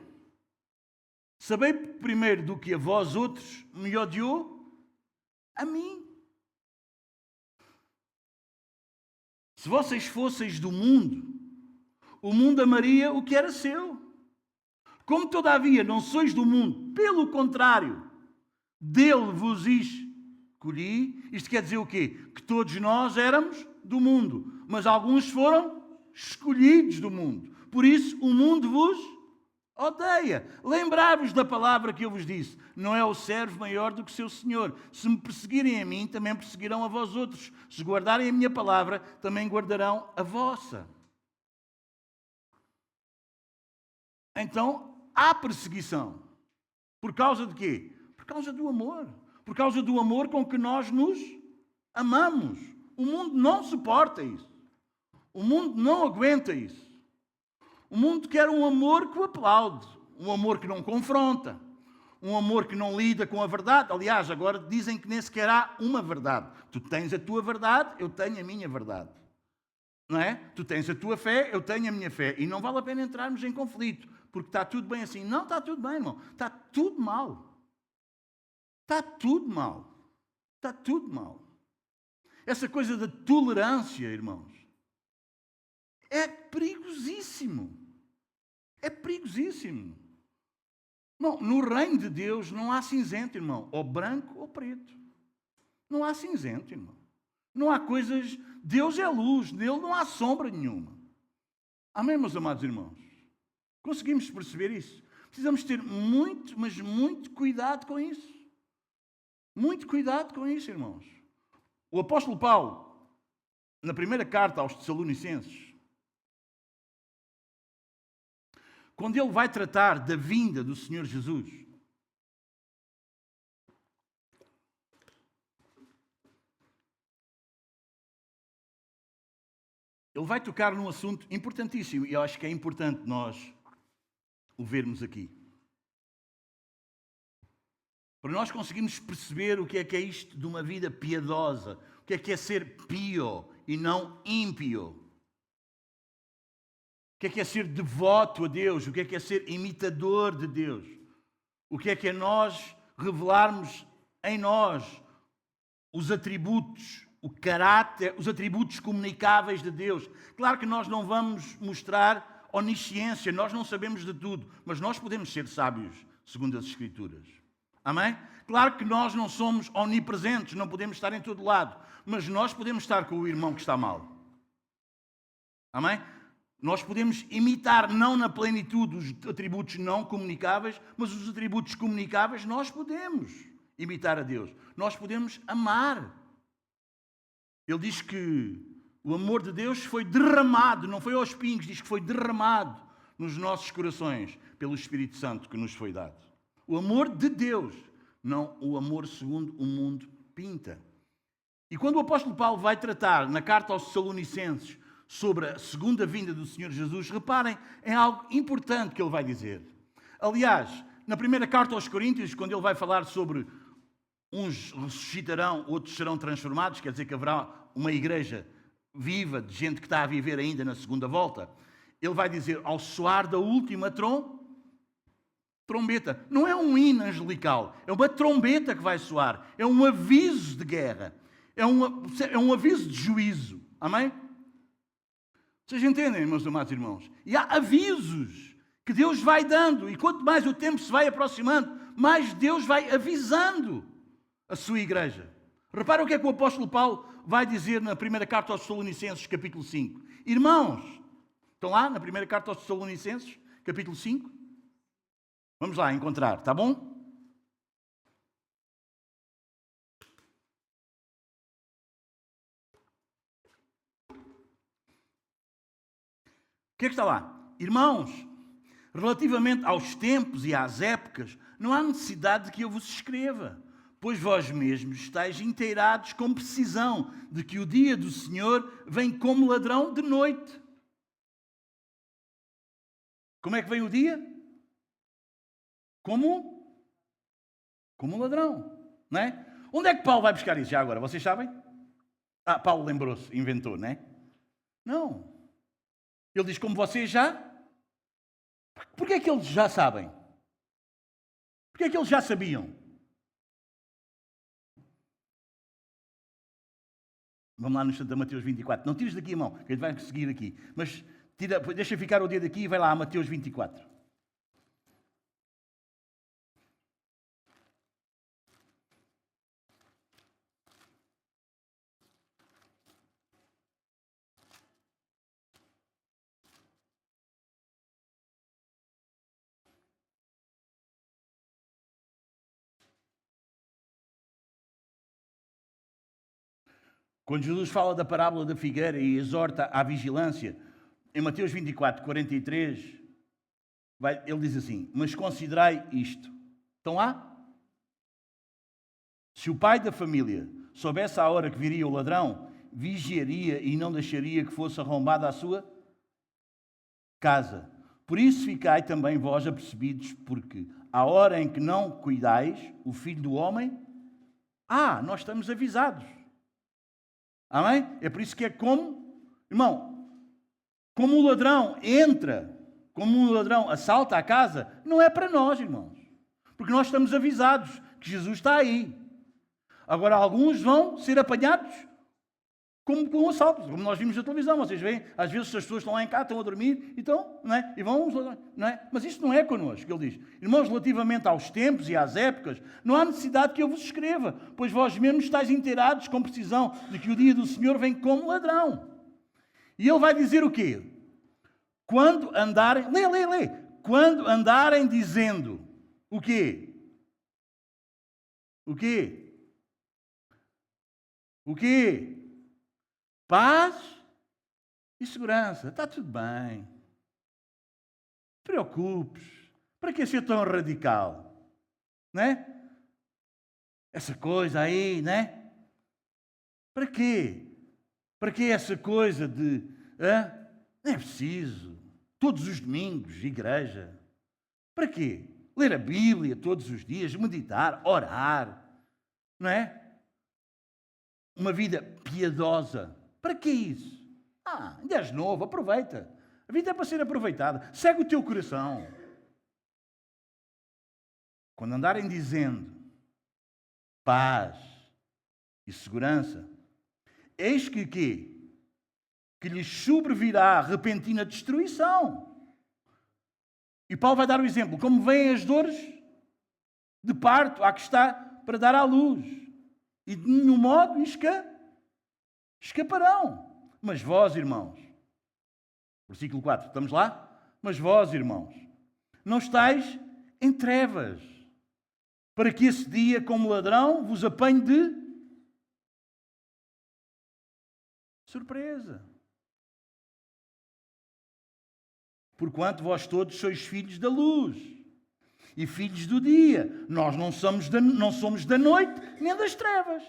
sabei primeiro do que a vós outros me odiou, a mim. Se vocês fosseis do mundo, o mundo amaria o que era seu. Como todavia não sois do mundo, pelo contrário, dele vos escolhi. Isto quer dizer o quê? Que todos nós éramos do mundo, mas alguns foram escolhidos do mundo. Por isso o mundo vos odeia. Lembrai-vos da palavra que eu vos disse. Não é o servo maior do que seu senhor. Se me perseguirem a mim, também perseguirão a vós outros. Se guardarem a minha palavra, também guardarão a vossa. Então, há perseguição. Por causa de quê? Por causa do amor. Por causa do amor com que nós nos amamos. O mundo não suporta isso. O mundo não aguenta isso. O mundo quer um amor que o aplaude. Um amor que não confronta. Um amor que não lida com a verdade. Aliás, agora dizem que nem sequer há uma verdade. Tu tens a tua verdade, eu tenho a minha verdade. Não é? Tu tens a tua fé, eu tenho a minha fé. E não vale a pena entrarmos em conflito. Porque está tudo bem assim. Não está tudo bem, irmão. Está tudo mal. Está tudo mal. Está tudo mal. Essa coisa da tolerância, irmãos, é perigosíssimo. É perigosíssimo. Não, no reino de Deus não há cinzento, irmão. Ou branco ou preto. Não há cinzento, irmão. Não há coisas... Deus é luz. Nele não há sombra nenhuma. Amém, meus amados irmãos? Conseguimos perceber isso? Precisamos ter muito, mas muito cuidado com isso. Muito cuidado com isso, irmãos. O apóstolo Paulo, na primeira carta aos Tessalonicenses, quando ele vai tratar da vinda do Senhor Jesus, ele vai tocar num assunto importantíssimo, e eu acho que é importante nós o vermos aqui. Para nós conseguirmos perceber o que é isto de uma vida piedosa, o que é ser pio e não ímpio. O que é ser devoto a Deus, o que é ser imitador de Deus. O que é nós revelarmos em nós os atributos, o caráter, os atributos comunicáveis de Deus. Claro que nós não vamos mostrar onisciência, nós não sabemos de tudo, mas nós podemos ser sábios, segundo as Escrituras. Amém? Claro que nós não somos onipresentes, não podemos estar em todo lado, mas nós podemos estar com o irmão que está mal. Amém? Nós podemos imitar, não na plenitude, os atributos não comunicáveis, mas os atributos comunicáveis nós podemos imitar a Deus. Nós podemos amar. Ele diz que o amor de Deus foi derramado, não foi aos pingos, diz que foi derramado nos nossos corações pelo Espírito Santo que nos foi dado. O amor de Deus, não o amor segundo o mundo pinta. E quando o apóstolo Paulo vai tratar na carta aos Tessalonicenses sobre a segunda vinda do Senhor Jesus, reparem, é algo importante que ele vai dizer. Aliás, na primeira carta aos Coríntios, quando ele vai falar sobre uns ressuscitarão, outros serão transformados, quer dizer que haverá uma igreja viva, de gente que está a viver ainda na segunda volta, ele vai dizer, ao soar da última trombeta. Não é um hino angelical, é uma trombeta que vai soar, é um aviso de guerra, é um aviso de juízo. Amém? Vocês entendem, meus amados irmãos? E há avisos que Deus vai dando, e quanto mais o tempo se vai aproximando, mais Deus vai avisando a sua igreja. Repara o que é que o apóstolo Paulo vai dizer na primeira carta aos Tessalonicenses, capítulo 5. Irmãos, estão lá na primeira carta aos Tessalonicenses, capítulo 5? Vamos lá encontrar, está bom? O que é que está lá? Irmãos, relativamente aos tempos e às épocas, não há necessidade de que eu vos escreva, pois vós mesmos estáis inteirados com precisão de que o dia do Senhor vem como ladrão de noite. Como é que vem o dia? Como ladrão, não é? Onde é que Paulo vai buscar isso já agora? Vocês sabem? Paulo lembrou-se, inventou, não é? Não. Ele diz, como vocês já? Porquê é que eles já sabem? Porquê é que eles já sabiam? Vamos lá no Santo Mateus 24. Não tires daqui a mão, que a gente vai seguir aqui. Mas deixa ficar o dedo aqui e vai lá a Mateus 24. Quando Jesus fala da parábola da figueira e exorta à vigilância, em Mateus 24, 43, ele diz assim, mas considerai isto. Estão lá? Se o pai da família soubesse a hora que viria o ladrão, vigiaria e não deixaria que fosse arrombada a sua casa. Por isso ficai também vós apercebidos, porque à hora em que não cuidais, o Filho do Homem, nós estamos avisados. Amém? É por isso que é como, irmão, como o ladrão entra, como o ladrão assalta a casa, não é para nós, irmãos. Porque nós estamos avisados que Jesus está aí. Agora, alguns vão ser apanhados como com um assalto, como nós vimos na televisão. Vocês veem, às vezes as pessoas estão lá em casa, estão a dormir, então, não é? E vão, não é? Mas isto não é connosco. Ele diz, irmãos, relativamente aos tempos e às épocas, não há necessidade que eu vos escreva, pois vós mesmos estáis inteirados com precisão de que o dia do Senhor vem como ladrão. E ele vai dizer o quê? Quando andarem, lê. Quando andarem dizendo o quê? O quê? O quê? Paz e segurança. Está tudo bem. Não te preocupes. Para que ser tão radical? Não é? Essa coisa aí, não é? Para quê? Para que essa coisa de... Não é preciso. Todos os domingos, igreja. Para quê? Ler a Bíblia todos os dias, meditar, orar. Não é? Uma vida piedosa. Para que isso? Ainda és novo, aproveita. A vida é para ser aproveitada. Segue o teu coração. Quando andarem dizendo paz e segurança, eis que quê? Que lhes sobrevirá repentina destruição. E Paulo vai dar o exemplo, como vêm as dores de parto, há que está para dar à luz. E de nenhum modo escaparão. Mas vós, irmãos, versículo 4, estamos lá? Mas vós, irmãos, não estáis em trevas, para que esse dia, como ladrão, vos apanhe de surpresa. Porquanto vós todos sois filhos da luz e filhos do dia. Nós não somos da noite nem das trevas.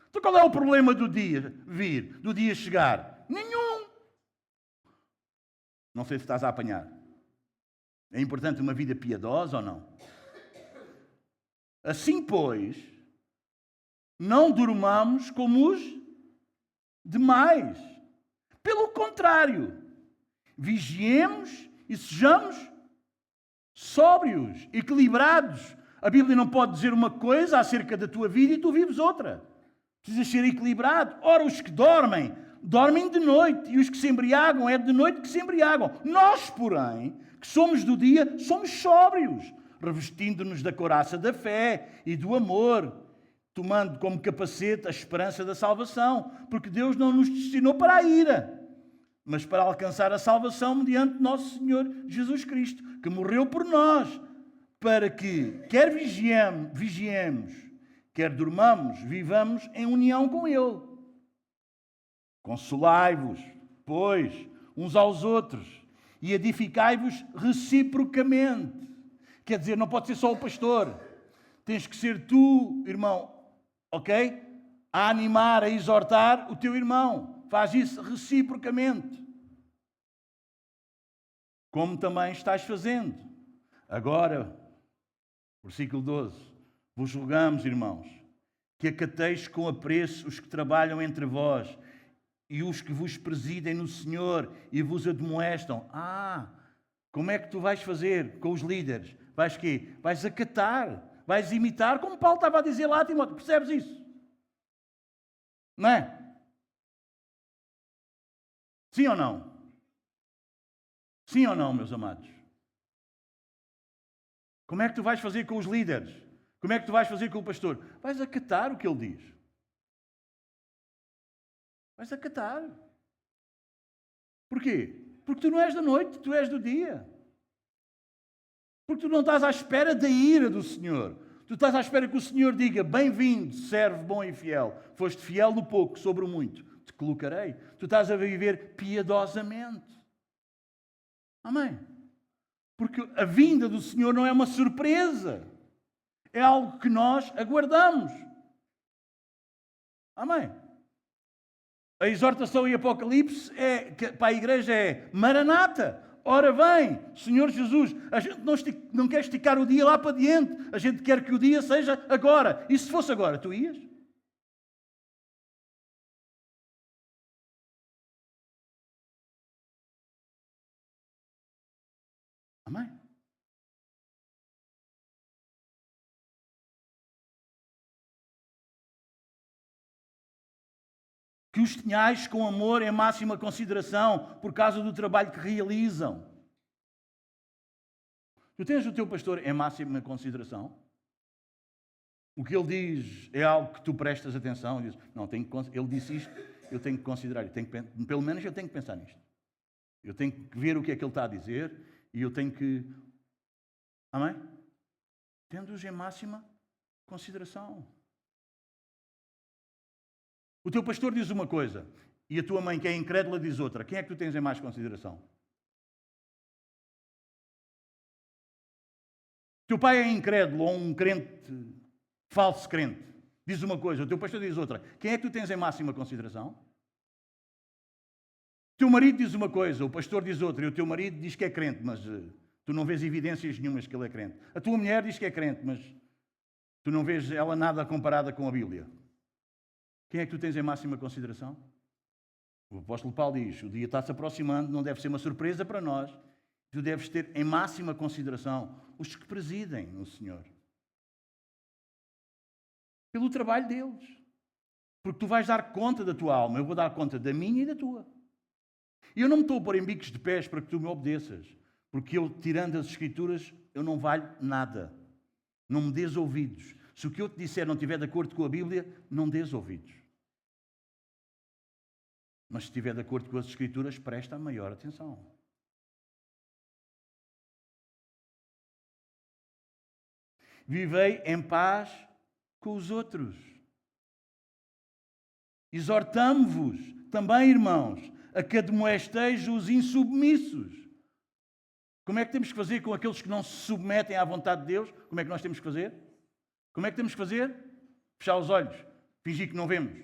Então qual é o problema do dia vir, do dia chegar? Nenhum. Não sei se estás a apanhar. É importante uma vida piedosa ou não? Assim, pois, não durmamos como os demais. Pelo contrário, vigiemos e sejamos sóbrios, equilibrados. A Bíblia não pode dizer uma coisa acerca da tua vida e tu vives outra. Precisas ser equilibrado. Ora, os que dormem, dormem de noite, e os que se embriagam, é de noite que se embriagam. Nós, porém, que somos do dia, somos sóbrios, revestindo-nos da couraça da fé e do amor, tomando como capacete a esperança da salvação, porque Deus não nos destinou para a ira, mas para alcançar a salvação mediante nosso Senhor Jesus Cristo, que morreu por nós, para que, quer vigiemos, quer durmamos, vivamos em união com Ele. Consolai-vos, pois, uns aos outros, e edificai-vos reciprocamente. Quer dizer, não pode ser só o pastor. Tens que ser tu, irmão, ok? A animar, a exortar o teu irmão. Faz isso reciprocamente. Como também estás fazendo. Agora, versículo 12. Vos rogamos, irmãos, que acateis com apreço os que trabalham entre vós e os que vos presidem no Senhor e vos admoestam. Como é que tu vais fazer com os líderes? Vais quê? Vais acatar, vais imitar, como Paulo estava a dizer lá, Timóteo. Percebes isso? Não é? Sim ou não? Sim ou não, meus amados? Como é que tu vais fazer com os líderes? Como é que tu vais fazer com o pastor? Vais acatar o que ele diz. Vais acatar. Porquê? Porque tu não és da noite, tu és do dia. Porque tu não estás à espera da ira do Senhor. Tu estás à espera que o Senhor diga: bem-vindo, servo bom e fiel. Foste fiel no pouco, sobre o muito. Te colocarei. Tu estás a viver piedosamente. Amém? Porque a vinda do Senhor não é uma surpresa. É algo que nós aguardamos. Amém? A exortação em Apocalipse para a igreja é: Maranata, ora vem, Senhor Jesus. A gente não quer esticar o dia lá para diante. A gente quer que o dia seja agora. E se fosse agora, tu ias? Amém? Que os tenhais com amor em máxima consideração por causa do trabalho que realizam. Tu tens o teu pastor em máxima consideração? O que ele diz é algo que tu prestas atenção? Diz, não, ele disse isto, eu tenho que considerar, pelo menos eu tenho que pensar nisto. Eu tenho que ver o que é que ele está a dizer e eu tenho que... Amém? Tendo-os em máxima consideração. O teu pastor diz uma coisa e a tua mãe, que é incrédula, diz outra. Quem é que tu tens em mais consideração? O teu pai é incrédulo ou um crente, falso crente, diz uma coisa, o teu pastor diz outra. Quem é que tu tens em máxima consideração? O teu marido diz uma coisa, o pastor diz outra, e o teu marido diz que é crente, mas tu não vês evidências nenhumas que ele é crente. A tua mulher diz que é crente, mas tu não vês ela nada comparada com a Bíblia. Quem é que tu tens em máxima consideração? O apóstolo Paulo diz, o dia está-se aproximando, não deve ser uma surpresa para nós. Tu deves ter em máxima consideração os que presidem no Senhor. Pelo trabalho deles. Porque tu vais dar conta da tua alma, eu vou dar conta da minha e da tua. E eu não me estou a pôr em bicos de pés para que tu me obedeças. Porque eu, tirando as Escrituras, eu não valho nada. Não me dês ouvidos. Se o que eu te disser não estiver de acordo com a Bíblia, não dês ouvidos. Mas se estiver de acordo com as Escrituras, presta a maior atenção. Vivei em paz com os outros. Exortamo-vos também, irmãos, a que admoesteis os insubmissos. Como é que temos que fazer com aqueles que não se submetem à vontade de Deus? Como é que nós temos que fazer? Como é que temos que fazer? Fechar os olhos, fingir que não vemos.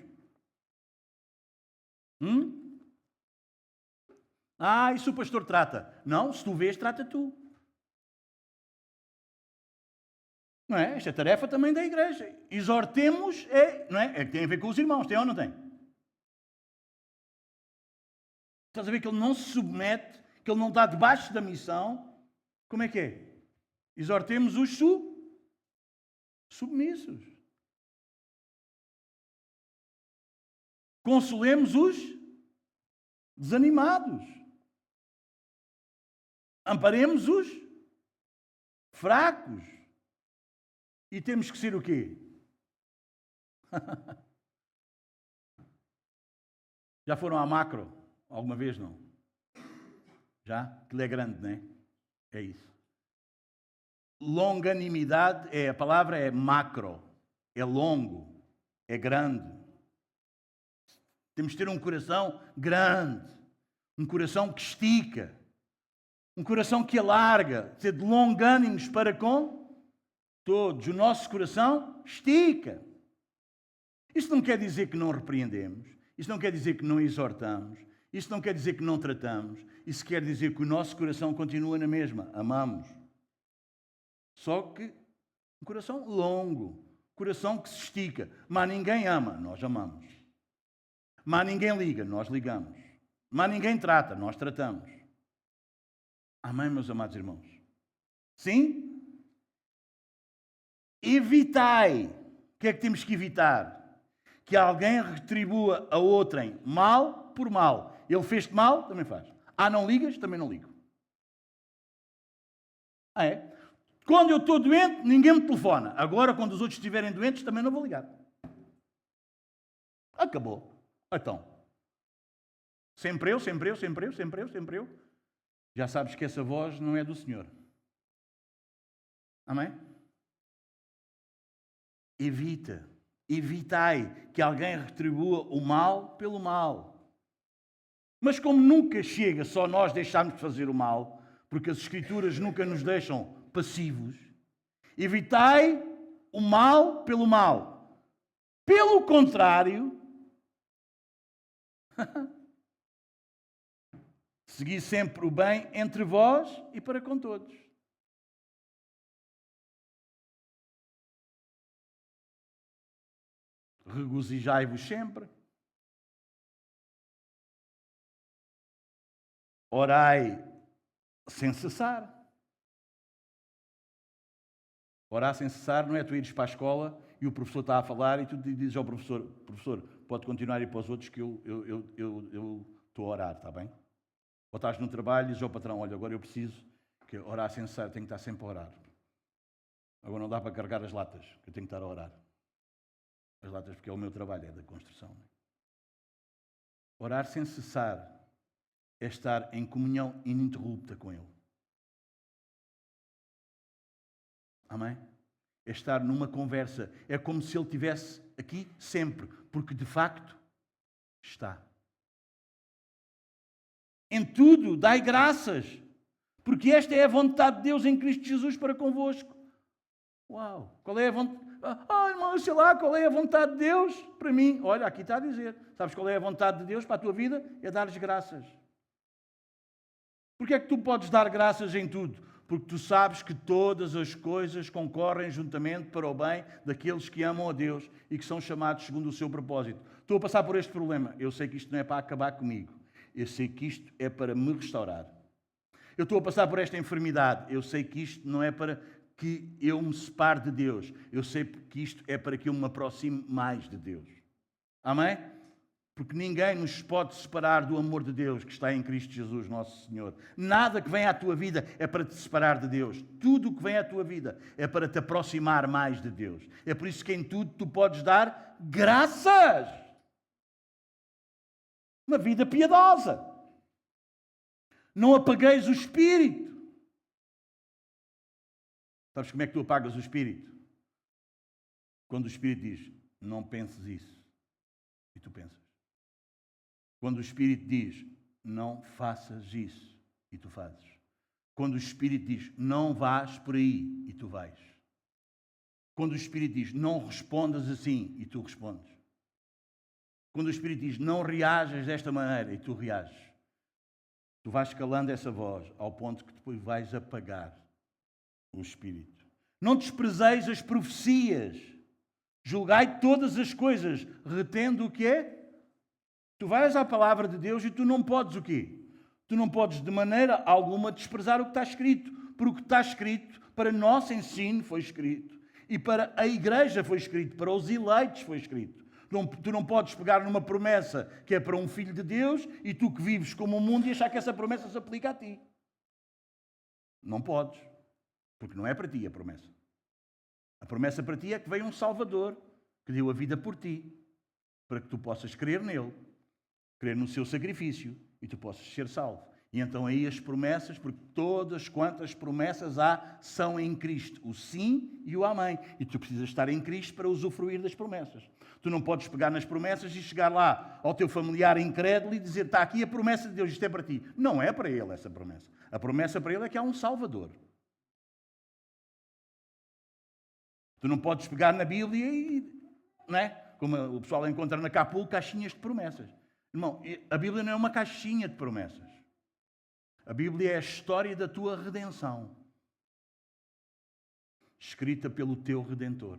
Isso o pastor trata. Não, se tu vês, trata tu. Não é? Esta é a tarefa também da igreja. Exortemos, não é? É que tem a ver com os irmãos, tem ou não tem? Estás a ver que ele não se submete, que ele não está debaixo da missão. Como é que é? Exortemos os submissos. Consolemos os desanimados. Amparemos os fracos. E temos que ser o quê? Já foram à macro? Alguma vez não? Já? Aquilo é grande, não é? É isso. Longanimidade, a palavra é macro. É longo. É grande. Temos de ter um coração grande. Um coração que estica. Um coração que alarga. Ser de longânimos para com todos. O nosso coração estica. Isto não quer dizer que não repreendemos. Isto não quer dizer que não exortamos. Isto não quer dizer que não tratamos. Isso quer dizer que o nosso coração continua na mesma. Amamos. Só que um coração longo. Coração que se estica. Mas ninguém ama. Nós amamos. Mas ninguém liga. Nós ligamos. Mas ninguém trata. Nós tratamos. Amém, meus amados irmãos? Sim? Evitai. O que é que temos que evitar? Que alguém retribua a outrem mal por mal. Ele fez-te mal, também faz. Não ligas? Também não ligo. É? Quando eu estou doente, ninguém me telefona. Agora, quando os outros estiverem doentes, também não vou ligar. Acabou. Então. Sempre eu, sempre eu, sempre eu, sempre eu, sempre eu. Já sabes que essa voz não é do Senhor. Amém? Evitai que alguém retribua o mal pelo mal. Mas como nunca chega só nós deixarmos de fazer o mal, porque as Escrituras nunca nos deixam passivos, evitai o mal pelo mal. Pelo contrário, segui sempre o bem entre vós e para com todos. Regozijai-vos sempre. Orai sem cessar. Orar sem cessar não é tu ires para a escola e o professor está a falar e tu dizes ao professor, pode continuar a ir para os outros que eu estou a orar, está bem? Ou estás no trabalho e dizes ao patrão, olha, agora eu preciso que orar sem cessar, tenho que estar sempre a orar. Agora não dá para carregar as latas, que eu tenho que estar a orar. As latas porque é o meu trabalho, é da construção. Orar sem cessar é estar em comunhão ininterrupta com Ele. Amém? É estar numa conversa. É como se Ele estivesse aqui sempre, porque de facto está. Em tudo, dai graças, porque esta é a vontade de Deus em Cristo Jesus para convosco. Uau! Qual é a vontade? Irmão, sei lá, qual é a vontade de Deus para mim? Olha, aqui está a dizer. Sabes qual é a vontade de Deus para a tua vida? É dar-lhes graças. Porque é que tu podes dar graças em tudo? Porque tu sabes que todas as coisas concorrem juntamente para o bem daqueles que amam a Deus e que são chamados segundo o seu propósito. Estou a passar por este problema. Eu sei que isto não é para acabar comigo. Eu sei que isto é para me restaurar. Eu estou a passar por esta enfermidade. Eu sei que isto não é para que eu me separe de Deus. Eu sei que isto é para que eu me aproxime mais de Deus. Amém? Porque ninguém nos pode separar do amor de Deus que está em Cristo Jesus, nosso Senhor. Nada que venha à tua vida é para te separar de Deus. Tudo o que vem à tua vida é para te aproximar mais de Deus. É por isso que em tudo tu podes dar graças. Uma vida piedosa. Não apagueis o Espírito. Sabes como é que tu apagas o Espírito? Quando o Espírito diz, não penses isso. E tu pensas. Quando o Espírito diz, não faças isso, e tu fazes. Quando o Espírito diz, não vás por aí, e tu vais. Quando o Espírito diz, não respondas assim, e tu respondes. Quando o Espírito diz, não reajas desta maneira, e tu reages. Tu vais calando essa voz, ao ponto que depois vais apagar o Espírito. Não desprezeis as profecias. Julgai todas as coisas, retendo o que é? Tu vais à palavra de Deus e tu não podes o quê? Tu não podes de maneira alguma desprezar o que está escrito. Porque o que está escrito, para nosso ensino foi escrito. E para a igreja foi escrito, para os eleitos foi escrito. Tu não podes pegar numa promessa que é para um filho de Deus e tu que vives como o mundo e achar que essa promessa se aplica a ti. Não podes. Porque não é para ti a promessa. A promessa para ti é que veio um Salvador que deu a vida por ti, para que tu possas crer nele, crer no seu sacrifício e tu possas ser salvo. E então aí as promessas, porque todas quantas promessas há, são em Cristo. O sim e o amém. E tu precisas estar em Cristo para usufruir das promessas. Tu não podes pegar nas promessas e chegar lá ao teu familiar incrédulo e dizer, está aqui a promessa de Deus, isto é para ti. Não é para ele essa promessa. A promessa para ele é que há um Salvador. Tu não podes pegar na Bíblia e, não é? Como o pessoal encontra na Capul, caixinhas de promessas. Irmão, a Bíblia não é uma caixinha de promessas. A Bíblia é a história da tua redenção, escrita pelo teu Redentor.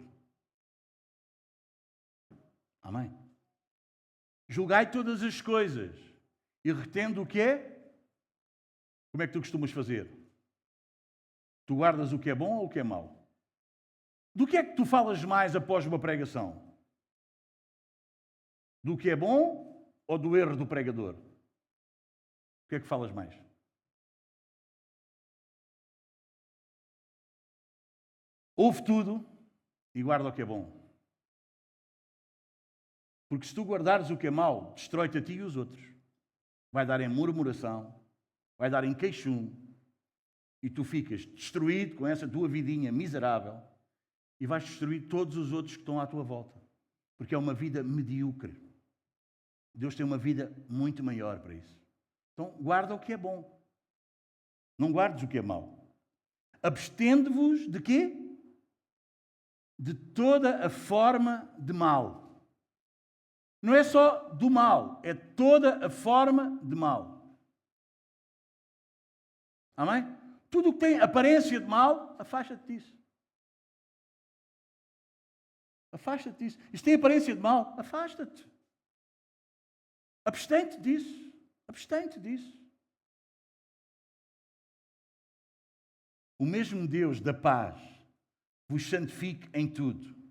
Amém? Julgai todas as coisas e retendo o que é? Como é que tu costumas fazer? Tu guardas o que é bom ou o que é mau? Do que é que tu falas mais após uma pregação? Do que é bom ou do erro do pregador? O que é que falas mais? Ouve tudo e guarda o que é bom. Porque se tu guardares o que é mau, destrói-te a ti e os outros. Vai dar em murmuração, vai dar em queixume, e tu ficas destruído com essa tua vidinha miserável e vais destruir todos os outros que estão à tua volta. Porque é uma vida medíocre. Deus tem uma vida muito maior para isso. Então, guarda o que é bom. Não guardes o que é mau. Abstende-vos de quê? De toda a forma de mal. Não é só do mal, é toda a forma de mal. Amém? Tudo o que tem aparência de mal, afasta-te disso. Afasta-te disso. Isto tem aparência de mal, afasta-te. Abstente disso. Abstente disso. O mesmo Deus da paz vos santifique em tudo.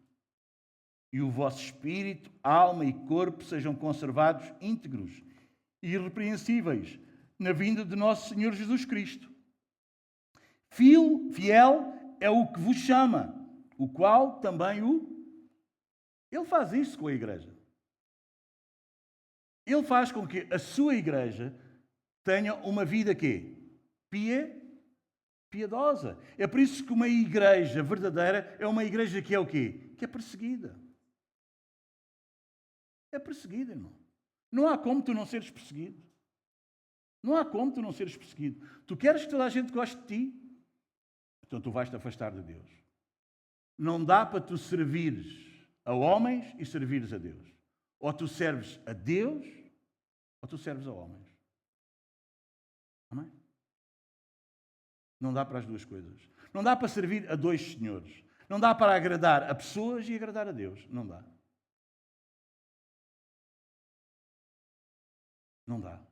E o vosso espírito, alma e corpo sejam conservados íntegros e irrepreensíveis na vinda de nosso Senhor Jesus Cristo. Fiel é o que vos chama, o qual também Ele faz isso com a igreja. Ele faz com que a sua igreja tenha uma vida quê? Piedosa. É por isso que uma igreja verdadeira é uma igreja que é o quê? Que é perseguida. É perseguida, irmão. Não há como tu não seres perseguido. Não há como tu não seres perseguido. Tu queres que toda a gente goste de ti? Então tu vais-te afastar de Deus. Não dá para tu servires a homens e servires a Deus. Ou tu serves a Deus, ou tu serves a homens. Amém? Não dá para as duas coisas. Não dá para servir a dois senhores. Não dá para agradar a pessoas e agradar a Deus. Não dá. Não dá.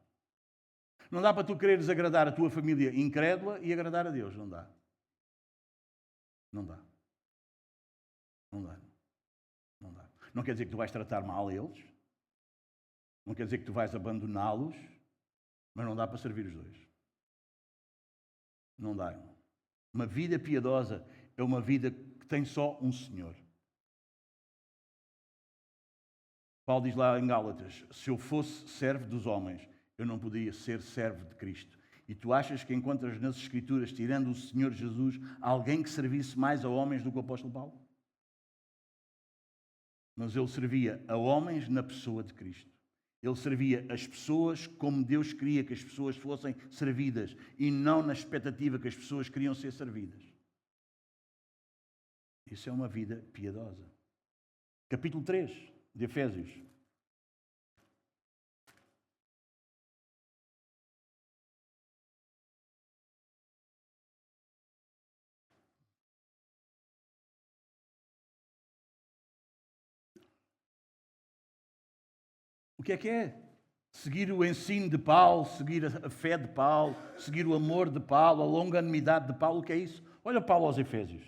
Não dá para tu quereres agradar a tua família incrédula e agradar a Deus. Não dá. Não dá. Não dá. Não dá. Não quer dizer que tu vais tratar mal a eles. Não quer dizer que tu vais abandoná-los, mas não dá para servir os dois. Não dá. Uma vida piedosa é uma vida que tem só um Senhor. Paulo diz lá em Gálatas, se eu fosse servo dos homens, eu não podia ser servo de Cristo. E tu achas que encontras nas Escrituras, tirando o Senhor Jesus, alguém que servisse mais a homens do que o apóstolo Paulo? Mas ele servia a homens na pessoa de Cristo. Ele servia as pessoas como Deus queria que as pessoas fossem servidas e não na expectativa que as pessoas queriam ser servidas. Isso é uma vida piedosa. Capítulo 3 de Efésios. O que é? Seguir o ensino de Paulo, seguir a fé de Paulo, seguir o amor de Paulo, a longanimidade de Paulo, o que é isso? Olha Paulo aos Efésios.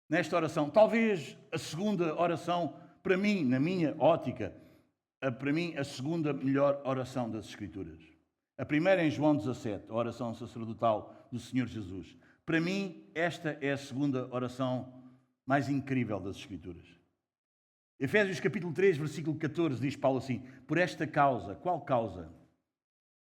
Nesta oração, talvez a segunda oração, para mim, na minha ótica, para mim a segunda melhor oração das Escrituras. A primeira é em João 17, a oração sacerdotal do Senhor Jesus. Para mim, esta é a segunda oração mais incrível das Escrituras. Efésios capítulo 3, versículo 14, diz Paulo assim, por esta causa, qual causa?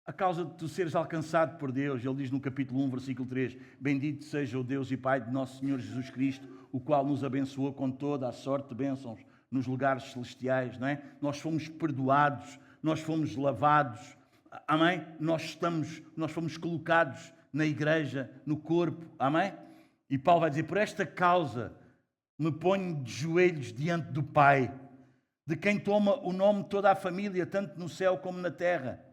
A causa de tu seres alcançado por Deus. Ele diz no capítulo 1, versículo 3, bendito seja o Deus e Pai de nosso Senhor Jesus Cristo, o qual nos abençoou com toda a sorte de bênçãos nos lugares celestiais, não é? Nós fomos perdoados, nós fomos lavados, amém? Nós fomos colocados na igreja, no corpo, amém? E Paulo vai dizer, por esta causa me ponho de joelhos diante do Pai, de quem toma o nome de toda a família, tanto no céu como na terra,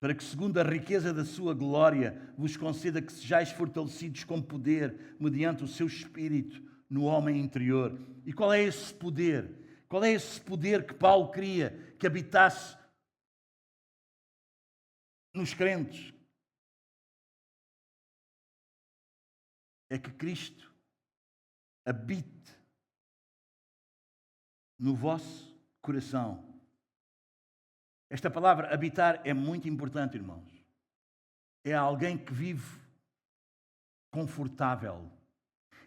para que, segundo a riqueza da sua glória, vos conceda que sejais fortalecidos com poder, mediante o seu Espírito, no homem interior. E qual é esse poder? Qual é esse poder que Paulo queria que habitasse nos crentes? É que Cristo habite no vosso coração. Esta palavra habitar é muito importante, irmãos. É alguém que vive confortável.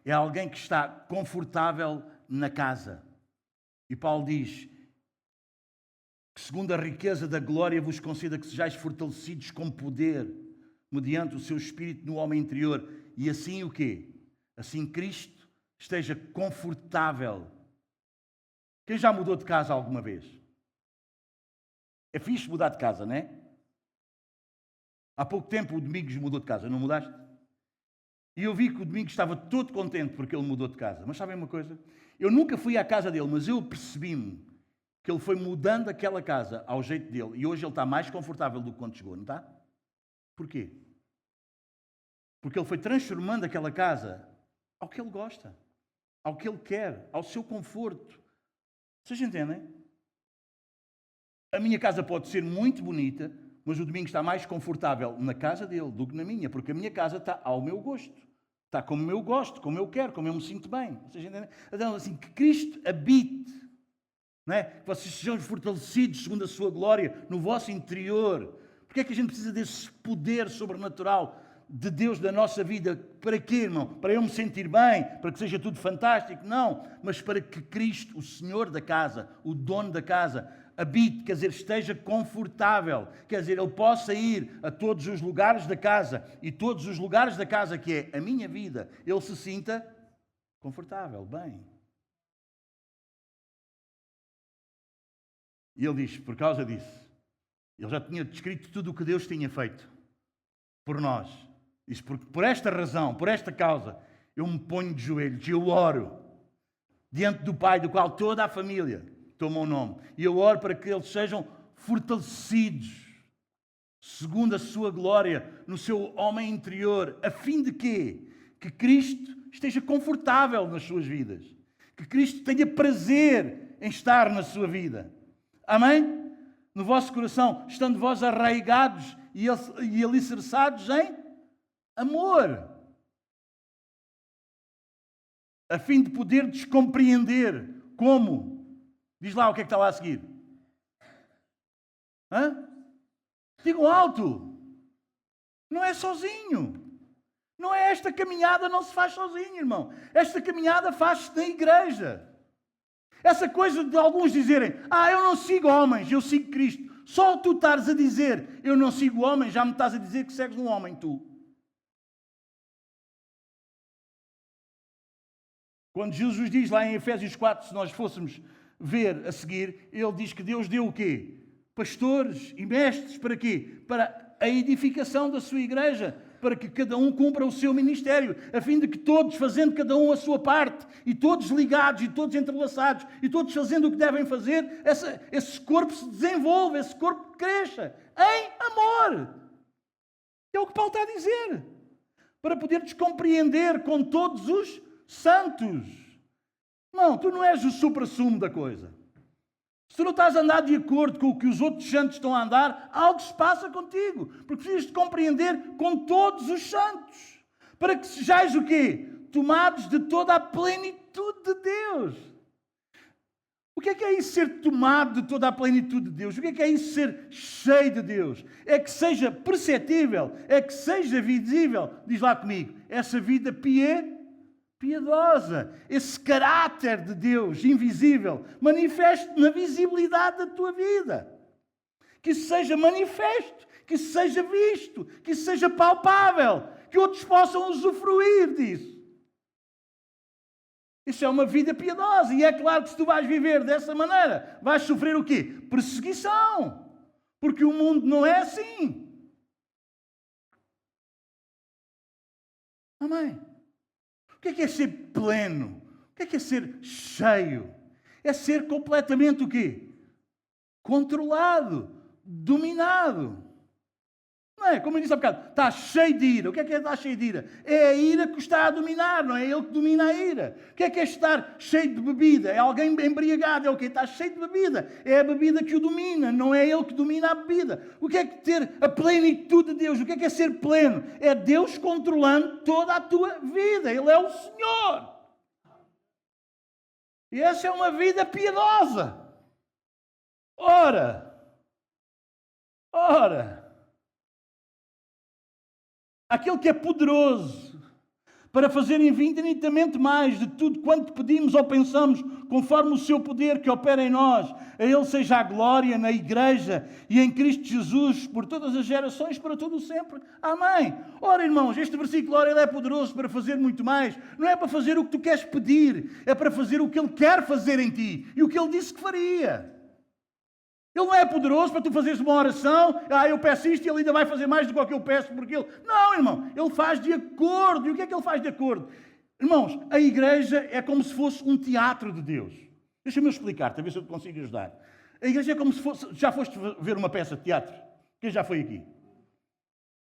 É alguém que está confortável na casa. E Paulo diz que, segundo a riqueza da glória, vos conceda que sejais fortalecidos com poder, mediante o seu Espírito no homem interior. E assim o quê? Assim Cristo esteja confortável. Quem já mudou de casa alguma vez? É fixe mudar de casa, não é? Há pouco tempo o Domingos mudou de casa, não mudaste? E eu vi que o Domingos estava todo contente porque ele mudou de casa. Mas sabem uma coisa? Eu nunca fui à casa dele, mas eu percebi-me que ele foi mudando aquela casa ao jeito dele. E hoje ele está mais confortável do que quando chegou, não está? Porquê? Porque ele foi transformando aquela casa ao que ele gosta, ao que ele quer, ao seu conforto. Vocês entendem? A minha casa pode ser muito bonita, mas o Domingos está mais confortável na casa dele do que na minha, porque a minha casa está ao meu gosto. Está como eu gosto, como eu quero, como eu me sinto bem. Vocês entendem? Então, assim, que Cristo habite, não é? Que vocês sejam fortalecidos segundo a sua glória no vosso interior. Porque é que a gente precisa desse poder sobrenatural de Deus na nossa vida? Para quê, irmão? Para eu me sentir bem? Para que seja tudo fantástico? Não. Mas para que Cristo, o Senhor da casa, o dono da casa, habite, quer dizer, esteja confortável. Quer dizer, ele possa ir a todos os lugares da casa e todos os lugares da casa que é a minha vida, ele se sinta confortável, bem. E ele diz, por causa disso, ele já tinha descrito tudo o que Deus tinha feito por nós. Diz, por esta razão, por esta causa, eu me ponho de joelhos e eu oro diante do Pai, do qual toda a família toma o nome. E eu oro para que eles sejam fortalecidos, segundo a sua glória, no seu homem interior, a fim de quê? Que Cristo esteja confortável nas suas vidas. Que Cristo tenha prazer em estar na sua vida. Amém? No vosso coração, estando vós arraigados e alicerçados em amor. A fim de poderdes compreender como Diz lá o que é que está lá a seguir. Hã? Digam alto. Não é sozinho. Não é esta caminhada, não se faz sozinho, irmão. Esta caminhada faz-se na igreja. Essa coisa de alguns dizerem, eu não sigo homens, eu sigo Cristo. Só tu estares a dizer, eu não sigo homens, já me estás a dizer que segues um homem, tu. Quando Jesus diz lá em Efésios 4, se nós fôssemos ver a seguir, ele diz que Deus deu o quê? Pastores e mestres para quê? Para a edificação da sua igreja, para que cada um cumpra o seu ministério, a fim de que todos, fazendo cada um a sua parte, e todos ligados, e todos entrelaçados, e todos fazendo o que devem fazer, esse corpo se desenvolva, esse corpo cresça em amor. É o que Paulo está a dizer. Para poderes compreender com todos os santos. Não, tu não és o supra-sumo da coisa. Se tu não estás a andar de acordo com o que os outros santos estão a andar, algo se passa contigo. Porque precisas de compreender com todos os santos. Para que sejais o quê? Tomados de toda a plenitude de Deus. O que é isso ser tomado de toda a plenitude de Deus? O que é isso ser cheio de Deus? É que seja perceptível, é que seja visível, diz lá comigo, essa vida piedosa, esse caráter de Deus invisível, manifeste na visibilidade da tua vida. Que isso seja manifesto, que isso seja visto, que isso seja palpável, que outros possam usufruir disso. Isso é uma vida piedosa, e é claro que se tu vais viver dessa maneira, vais sofrer o quê? Perseguição, porque o mundo não é assim. Amém? O que é ser pleno? O que é ser cheio? É ser completamente o quê? Controlado, dominado. Não é? Como eu disse há bocado, está cheio de ira. O que é estar cheio de ira? É a ira que o está a dominar, não é ele que domina a ira. O que é estar cheio de bebida? É alguém embriagado, é o quê? Está cheio de bebida. É a bebida que o domina, não é ele que domina a bebida. O que é ter a plenitude de Deus? O que é ser pleno? É Deus controlando toda a tua vida. Ele é o Senhor. E essa é uma vida piedosa. Ora, aquele que é poderoso para fazer infinitamente mais de tudo quanto pedimos ou pensamos, conforme o seu poder que opera em nós, a Ele seja a glória na Igreja e em Cristo Jesus, por todas as gerações, para todo o sempre. Amém. Ora, irmãos, este versículo, ora, Ele é poderoso para fazer muito mais. Não é para fazer o que tu queres pedir, é para fazer o que Ele quer fazer em ti e o que Ele disse que faria. Ele não é poderoso para tu fazeres uma oração, eu peço isto e ele ainda vai fazer mais do que o que eu peço, porque ele... Não, irmão, ele faz de acordo. E o que é que ele faz de acordo? Irmãos, a igreja é como se fosse um teatro de Deus. Deixa-me explicar, talvez eu te consiga ajudar. A igreja é como se fosse... Já foste ver uma peça de teatro? Quem já foi aqui?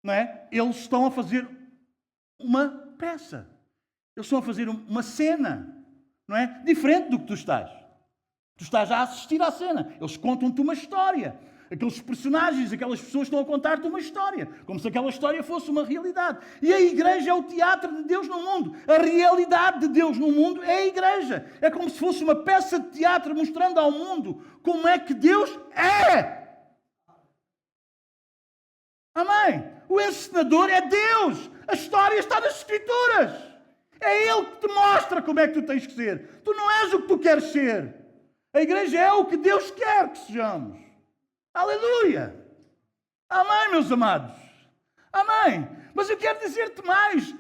Não é? Eles estão a fazer uma peça. Eles estão a fazer uma cena. Não é? Diferente do que tu estás. Tu estás a assistir à cena. Eles contam-te uma história. Aqueles personagens, aquelas pessoas estão a contar-te uma história. Como se aquela história fosse uma realidade. E a igreja é o teatro de Deus no mundo. A realidade de Deus no mundo é a igreja. É como se fosse uma peça de teatro mostrando ao mundo como é que Deus é. Amém? O encenador é Deus. A história está nas Escrituras. É Ele que te mostra como é que tu tens que ser. Tu não és o que tu queres ser. A igreja é o que Deus quer que sejamos. Aleluia! Amém, meus amados? Amém! Mas eu quero dizer-te mais.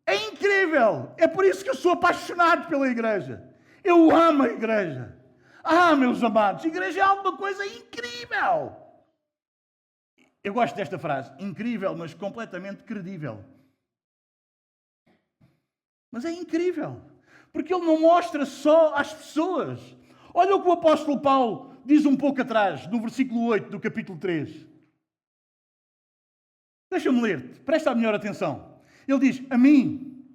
É incrível. É por isso que eu sou apaixonado pela igreja. Eu amo a igreja. Meus amados, a igreja é alguma coisa incrível. Eu gosto desta frase. Incrível, mas completamente credível. Mas é incrível. Porque ele não mostra só às pessoas. Olha o que o apóstolo Paulo diz um pouco atrás, no versículo 8 do capítulo 3. Deixa-me ler-te, presta a melhor atenção. Ele diz, a mim,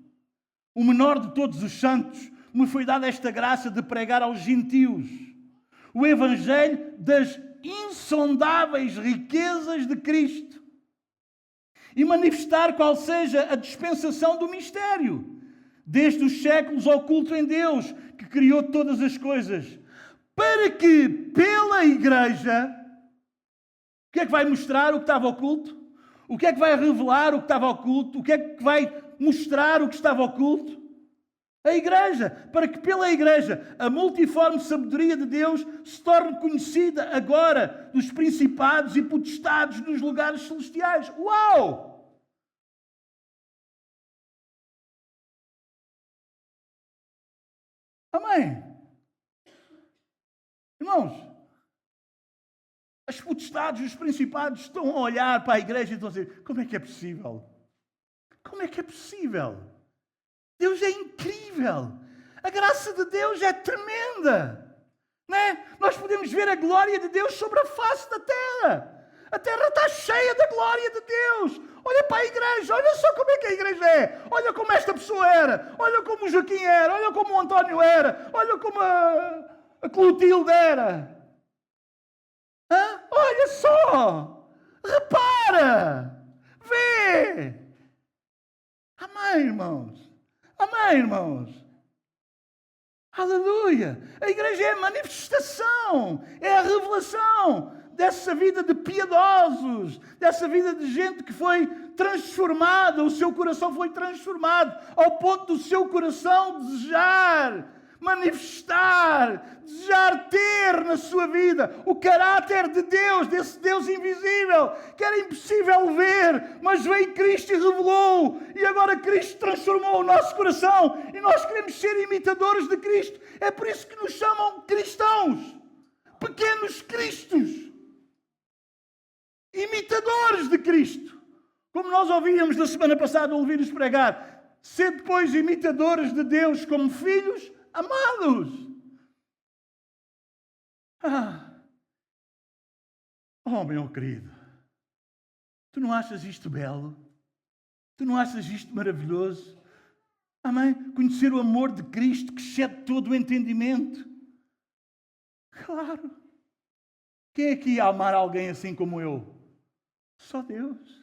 o menor de todos os santos, me foi dada esta graça de pregar aos gentios o evangelho das insondáveis riquezas de Cristo e manifestar qual seja a dispensação do mistério, desde os séculos oculto em Deus, que criou todas as coisas, para que pela igreja, o que é que vai mostrar o que estava oculto? O que é que vai revelar o que estava oculto? O que é que vai mostrar o que estava oculto? A igreja, para que pela igreja a multiforme sabedoria de Deus se torne conhecida agora dos principados e potestades nos lugares celestiais. Uau! Amém? Irmãos, as potestades, os principados estão a olhar para a igreja e estão a dizer, como é que é possível? Como é que é possível? Deus é incrível. A graça de Deus é tremenda. Não é? Nós podemos ver a glória de Deus sobre a face da terra. A terra está cheia da glória de Deus. Olha para a igreja. Olha só como é que a igreja é. Olha como esta pessoa era. Olha como o Joaquim era. Olha como o António era. Olha como a Clotilde era. Hã? Olha só. Repara. Vê. Amém, irmãos. Amém, irmãos? Aleluia! A igreja é a manifestação, é a revelação dessa vida de piedosos, dessa vida de gente que foi transformada, o seu coração foi transformado, ao ponto do seu coração desejar manifestar, desejar ter na sua vida o caráter de Deus, desse Deus invisível, que era impossível ver, mas veio Cristo e revelou, e agora Cristo transformou o nosso coração, e nós queremos ser imitadores de Cristo. É por isso que nos chamam cristãos, pequenos cristos, imitadores de Cristo. Como nós ouvíamos na semana passada, ouvir-nos pregar, ser depois imitadores de Deus como filhos amados. Oh, meu querido, tu não achas isto belo? Tu não achas isto maravilhoso? Amém? Conhecer o amor de Cristo que excede todo o entendimento. Claro. Quem é que ia amar alguém assim como eu? Só Deus.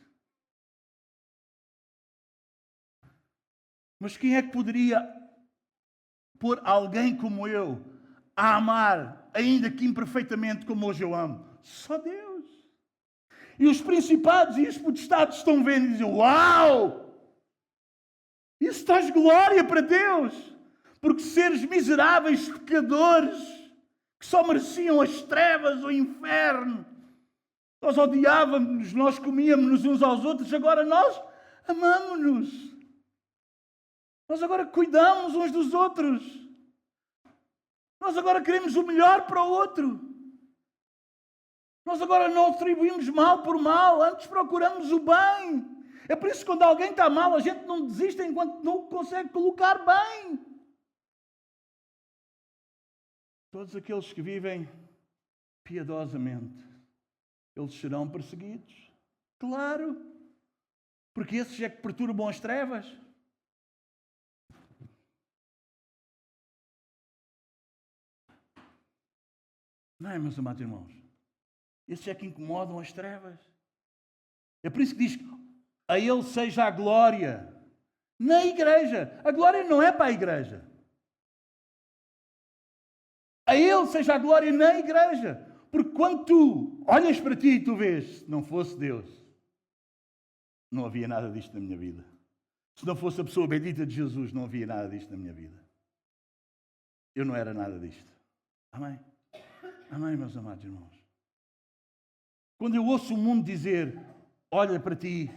Mas quem é que poderia pôr alguém como eu a amar, ainda que imperfeitamente, como hoje eu amo? Só Deus. E os principados e os potestades estão vendo e dizem, uau! Isso traz glória para Deus. Porque seres miseráveis pecadores, que só mereciam as trevas, o inferno, nós odiávamos-nos, nós comíamos-nos uns aos outros, agora nós amamos-nos. Nós agora cuidamos uns dos outros. Nós agora queremos o melhor para o outro. Nós agora não atribuímos mal por mal, antes procuramos o bem. É por isso que quando alguém está mal, a gente não desiste enquanto não consegue colocar bem. Todos aqueles que vivem piedosamente, eles serão perseguidos. Claro. Porque esses é que perturbam as trevas. Não é, meus amados irmãos? Esses é que incomodam as trevas. É por isso que diz, a Ele seja a glória na igreja. A glória não é para a igreja. A Ele seja a glória na igreja. Porque quando tu olhas para ti e tu vês, se não fosse Deus, não havia nada disto na minha vida. Se não fosse a pessoa bendita de Jesus, não havia nada disto na minha vida. Eu não era nada disto. Amém? Amém, meus amados irmãos? Quando eu ouço o mundo dizer, olha para ti,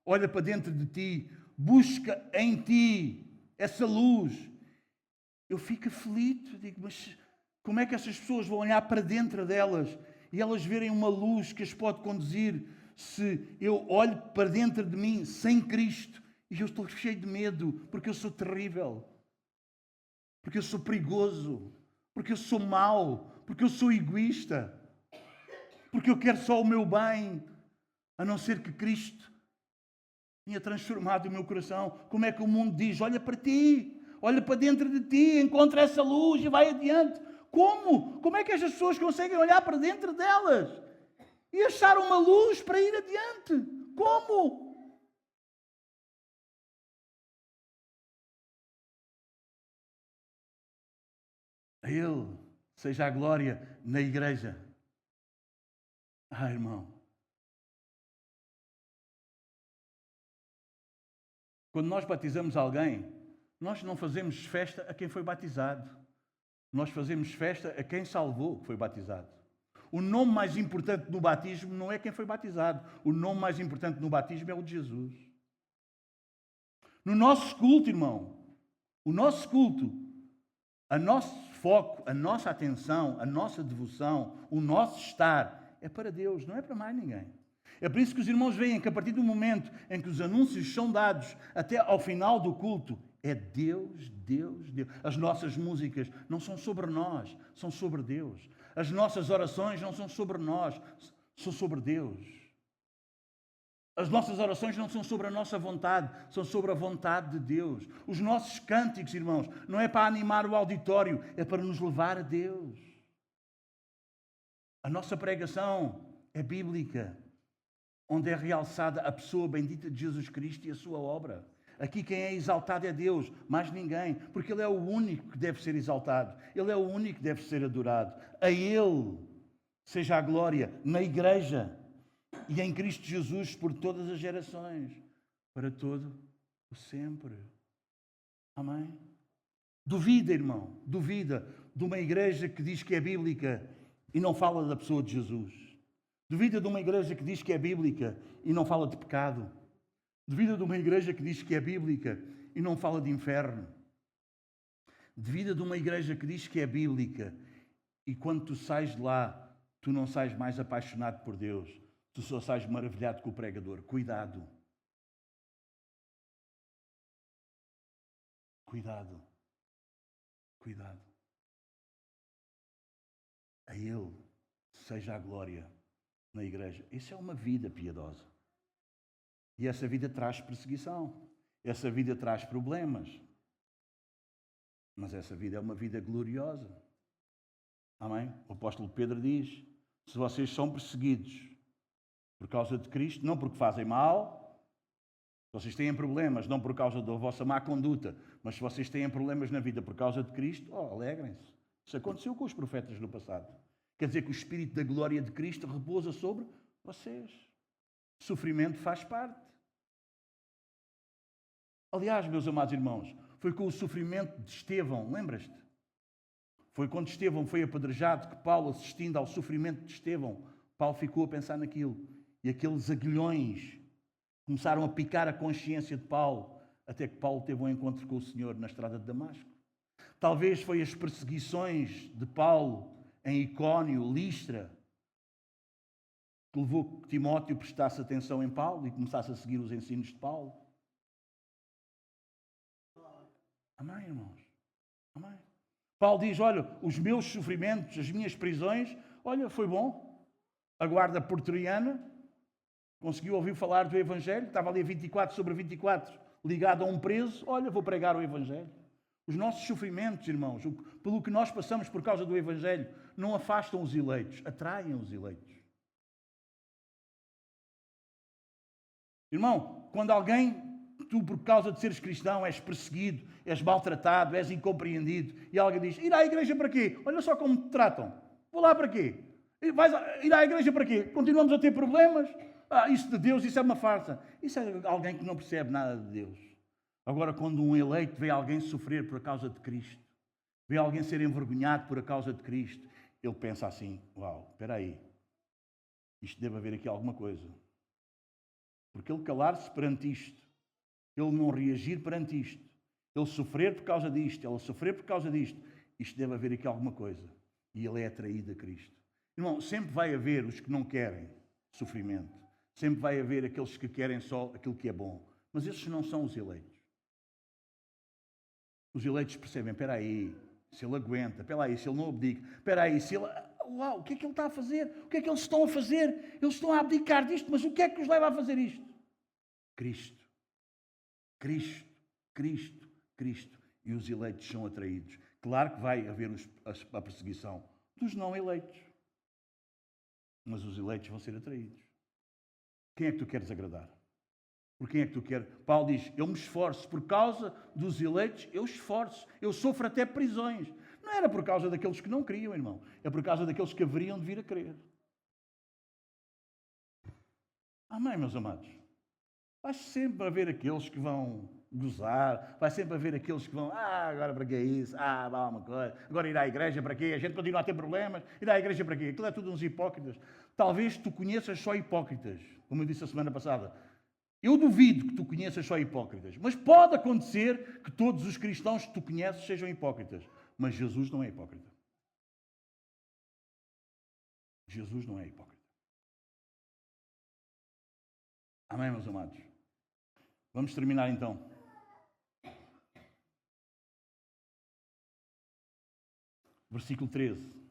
olha para dentro de ti, busca em ti essa luz, eu fico aflito, digo, mas como é que essas pessoas vão olhar para dentro delas e elas verem uma luz que as pode conduzir se eu olho para dentro de mim sem Cristo e eu estou cheio de medo porque eu sou terrível, porque eu sou perigoso, porque eu sou mau, porque eu sou egoísta, porque eu quero só o meu bem, a não ser que Cristo tenha transformado o meu coração. Como é que o mundo diz, olha para ti, olha para dentro de ti, encontra essa luz e vai adiante. Como? Como é que as pessoas conseguem olhar para dentro delas e achar uma luz para ir adiante? Como? A Ele seja a glória na igreja. Irmão. Quando nós batizamos alguém, nós não fazemos festa a quem foi batizado. Nós fazemos festa a quem salvou que foi batizado. O nome mais importante no batismo não é quem foi batizado. O nome mais importante no batismo é o de Jesus. No nosso culto, irmão, o nosso culto, o nosso foco, a nossa atenção, a nossa devoção, o nosso estar é para Deus, não é para mais ninguém. É por isso que os irmãos veem que a partir do momento em que os anúncios são dados até ao final do culto, é Deus, Deus, Deus. As nossas músicas não são sobre nós, são sobre Deus. As nossas orações não são sobre nós, são sobre Deus. As nossas orações não são sobre a nossa vontade, são sobre a vontade de Deus. Os nossos cânticos, irmãos, não é para animar o auditório, é para nos levar a Deus. A nossa pregação é bíblica, onde é realçada a pessoa bendita de Jesus Cristo e a sua obra. Aqui quem é exaltado é Deus, mais ninguém, porque Ele é o único que deve ser exaltado. Ele é o único que deve ser adorado. A Ele seja a glória na igreja e em Cristo Jesus por todas as gerações, para todo o sempre. Amém? Duvida, irmão, duvida de uma igreja que diz que é bíblica e não fala da pessoa de Jesus. Duvida de uma igreja que diz que é bíblica e não fala de pecado. Duvida de uma igreja que diz que é bíblica e não fala de inferno. Duvida de uma igreja que diz que é bíblica e quando tu sais de lá, tu não sais mais apaixonado por Deus. Tu só sais maravilhado com o pregador. Cuidado. Cuidado. Cuidado. A Ele seja a glória na igreja. Isso é uma vida piedosa. E essa vida traz perseguição. Essa vida traz problemas. Mas essa vida é uma vida gloriosa. Amém? O apóstolo Pedro diz, se vocês são perseguidos por causa de Cristo, não porque fazem mal, vocês têm problemas, não por causa da vossa má conduta, mas se vocês têm problemas na vida por causa de Cristo, alegrem-se. Isso aconteceu com os profetas no passado. Quer dizer que o Espírito da glória de Cristo repousa sobre vocês. Sofrimento faz parte. Aliás, meus amados irmãos, foi com o sofrimento de Estevão, lembras-te? Foi quando Estevão foi apedrejado que Paulo, assistindo ao sofrimento de Estevão, Paulo ficou a pensar naquilo. E aqueles aguilhões começaram a picar a consciência de Paulo, até que Paulo teve um encontro com o Senhor na estrada de Damasco. Talvez foi as perseguições de Paulo em Icónio, Listra, que levou que Timóteo prestasse atenção em Paulo e começasse a seguir os ensinos de Paulo. Amém, irmãos? Amém. Paulo diz, olha, os meus sofrimentos, as minhas prisões, olha, foi bom. A guarda pretoriana conseguiu ouvir falar do Evangelho, estava ali 24 sobre 24, ligado a um preso, olha, vou pregar o Evangelho. Os nossos sofrimentos, irmãos, pelo que nós passamos por causa do Evangelho, não afastam os eleitos, atraem os eleitos. Irmão, quando alguém, tu por causa de seres cristão, és perseguido, és maltratado, és incompreendido, e alguém diz, ir à igreja para quê? Olha só como te tratam. Vou lá para quê? Ir à igreja para quê? Continuamos a ter problemas? Isso de Deus, isso é uma farsa. Isso é alguém que não percebe nada de Deus. Agora, quando um eleito vê alguém sofrer por causa de Cristo, vê alguém ser envergonhado por causa de Cristo, ele pensa assim, uau, espera aí, isto deve haver aqui alguma coisa. Porque ele calar-se perante isto, ele não reagir perante isto, ele sofrer por causa disto, ele sofrer por causa disto, isto deve haver aqui alguma coisa. E ele é atraído a Cristo. Irmão, sempre vai haver os que não querem sofrimento. Sempre vai haver aqueles que querem só aquilo que é bom. Mas esses não são os eleitos. Os eleitos percebem, espera aí, se ele aguenta, espera aí, se ele não abdica, espera aí, se ele... Uau, o que é que ele está a fazer? O que é que eles estão a fazer? Eles estão a abdicar disto, mas o que é que os leva a fazer isto? Cristo. Cristo. Cristo. Cristo. E os eleitos são atraídos. Claro que vai haver a perseguição dos não eleitos. Mas os eleitos vão ser atraídos. Quem é que tu queres agradar? Por quem é que tu queres? Paulo diz, eu me esforço por causa dos eleitos, eu esforço. Eu sofro até prisões. Não era por causa daqueles que não queriam, irmão. É por causa daqueles que haveriam de vir a crer. Amém, meus amados? Vai sempre haver aqueles que vão gozar, vai sempre haver aqueles que vão, agora para que é isso? Vá uma coisa, agora ir à igreja para quê? A gente continua a ter problemas, ir à igreja para quê? Aquilo é tudo uns hipócritas. Talvez tu conheças só hipócritas, como eu disse a semana passada. Eu duvido que tu conheças só hipócritas, mas pode acontecer que todos os cristãos que tu conheces sejam hipócritas. Mas Jesus não é hipócrita. Jesus não é hipócrita. Amém, meus amados? Vamos terminar então. Versículo 13.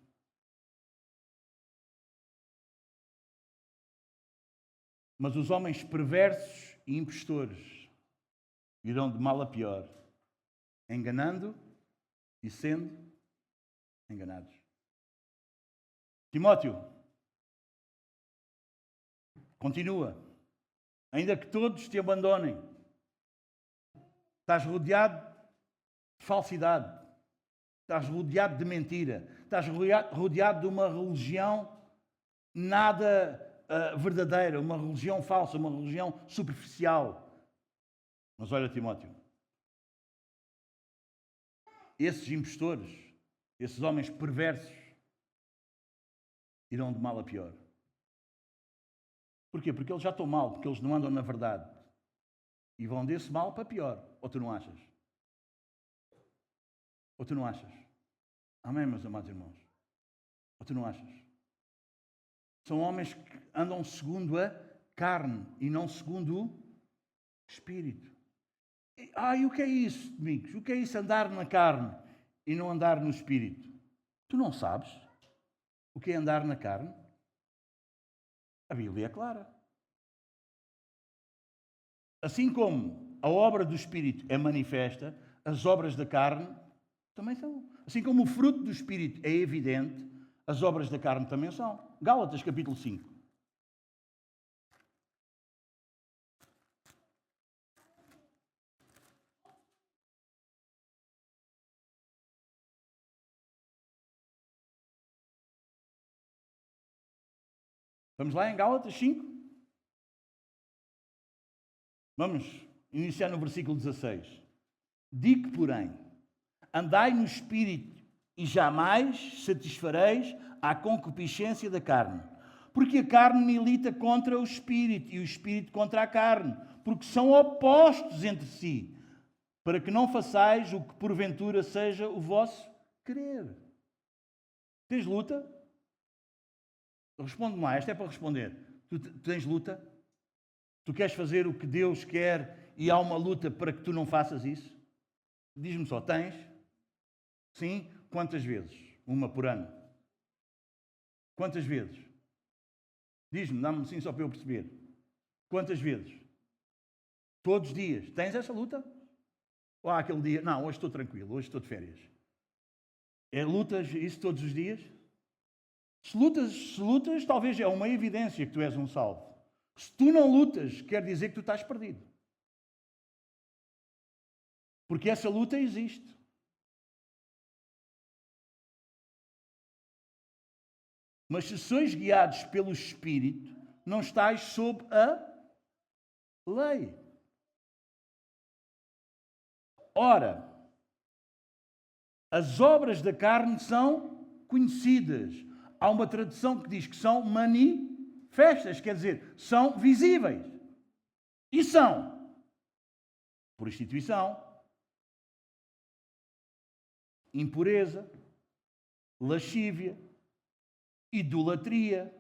Mas os homens perversos e impostores irão de mal a pior, enganando e sendo enganados. Timóteo, continua. Ainda que todos te abandonem, estás rodeado de falsidade, estás rodeado de mentira, estás rodeado de uma religião nada verdadeira, uma religião falsa, uma religião superficial. Mas olha, Timóteo, esses impostores, esses homens perversos, irão de mal a pior. Porquê? Porque eles já estão mal, porque eles não andam na verdade. E vão desse mal para pior. Ou tu não achas? Ou tu não achas? Amém, meus amados irmãos? Ou tu não achas? São homens que andam segundo a carne e não segundo o Espírito. E o que é isso, amigos? O que é isso andar na carne e não andar no Espírito? Tu não sabes o que é andar na carne? A Bíblia é clara. Assim como a obra do Espírito é manifesta, as obras da carne também são. Assim como o fruto do Espírito é evidente, as obras da carne também são. Gálatas capítulo 5. Vamos lá em Gálatas 5? Vamos iniciar no versículo 16. Digo, porém, andai no Espírito e jamais satisfareis à concupiscência da carne. Porque a carne milita contra o Espírito e o Espírito contra a carne, porque são opostos entre si, para que não façais o que porventura seja o vosso querer. Tens luta? Responde-me lá, esta é para responder. Tu tens luta? Tu queres fazer o que Deus quer e há uma luta para que tu não faças isso? Diz-me só, tens? Sim? Quantas vezes? Uma por ano? Quantas vezes? Diz-me, dá-me sim só para eu perceber. Quantas vezes? Todos os dias. Tens essa luta? Ou há aquele dia, não, hoje estou tranquilo, hoje estou de férias. É lutas isso todos os dias? Se lutas, talvez é uma evidência que tu és um salvo. Se tu não lutas, quer dizer que tu estás perdido. Porque essa luta existe. Mas se sois guiados pelo Espírito, não estáis sob a lei. Ora, as obras da carne são conhecidas. Há uma tradução que diz que são manifestas, quer dizer, são visíveis. E são prostituição, impureza, lascívia, idolatria,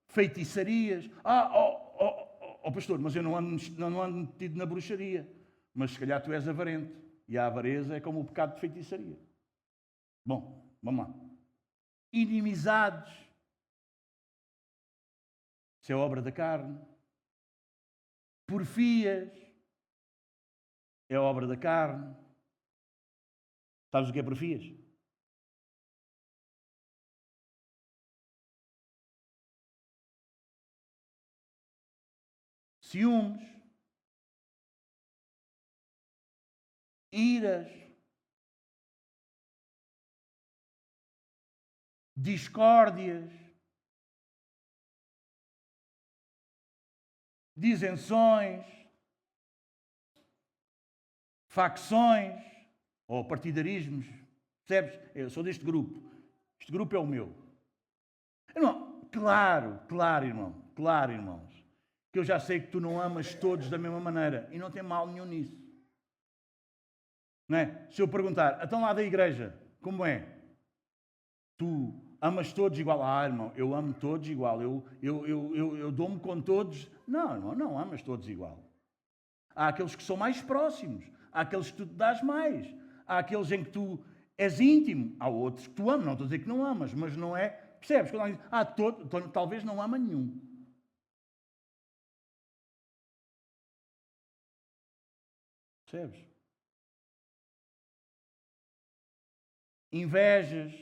feitiçarias. Pastor, mas eu não ando metido na bruxaria. Mas se calhar tu és avarento. E a avareza é como o pecado de feitiçaria. Bom, vamos lá. Inimizades. Isso é obra da carne. Porfias. É obra da carne. Sabes o que é porfias? Ciúmes, iras, discórdias, disenções, facções ou partidarismos. Percebes? Eu sou deste grupo. Este grupo é o meu. Irmão, claro, irmãos, que eu já sei que tu não amas todos da mesma maneira e não tem mal nenhum nisso. Não é? Se eu perguntar, então lá da igreja, como é? Tu amas todos igual? Ah, irmão, eu amo todos igual. Eu dou-me com todos. Não, irmão, não amas todos igual. Há aqueles que são mais próximos. Há aqueles que tu te dás mais. Há aqueles em que tu és íntimo. Há outros que tu amas. Não estou a dizer que não amas, mas não é... Percebes? Quando diz, talvez não ama nenhum. Percebes? Invejas,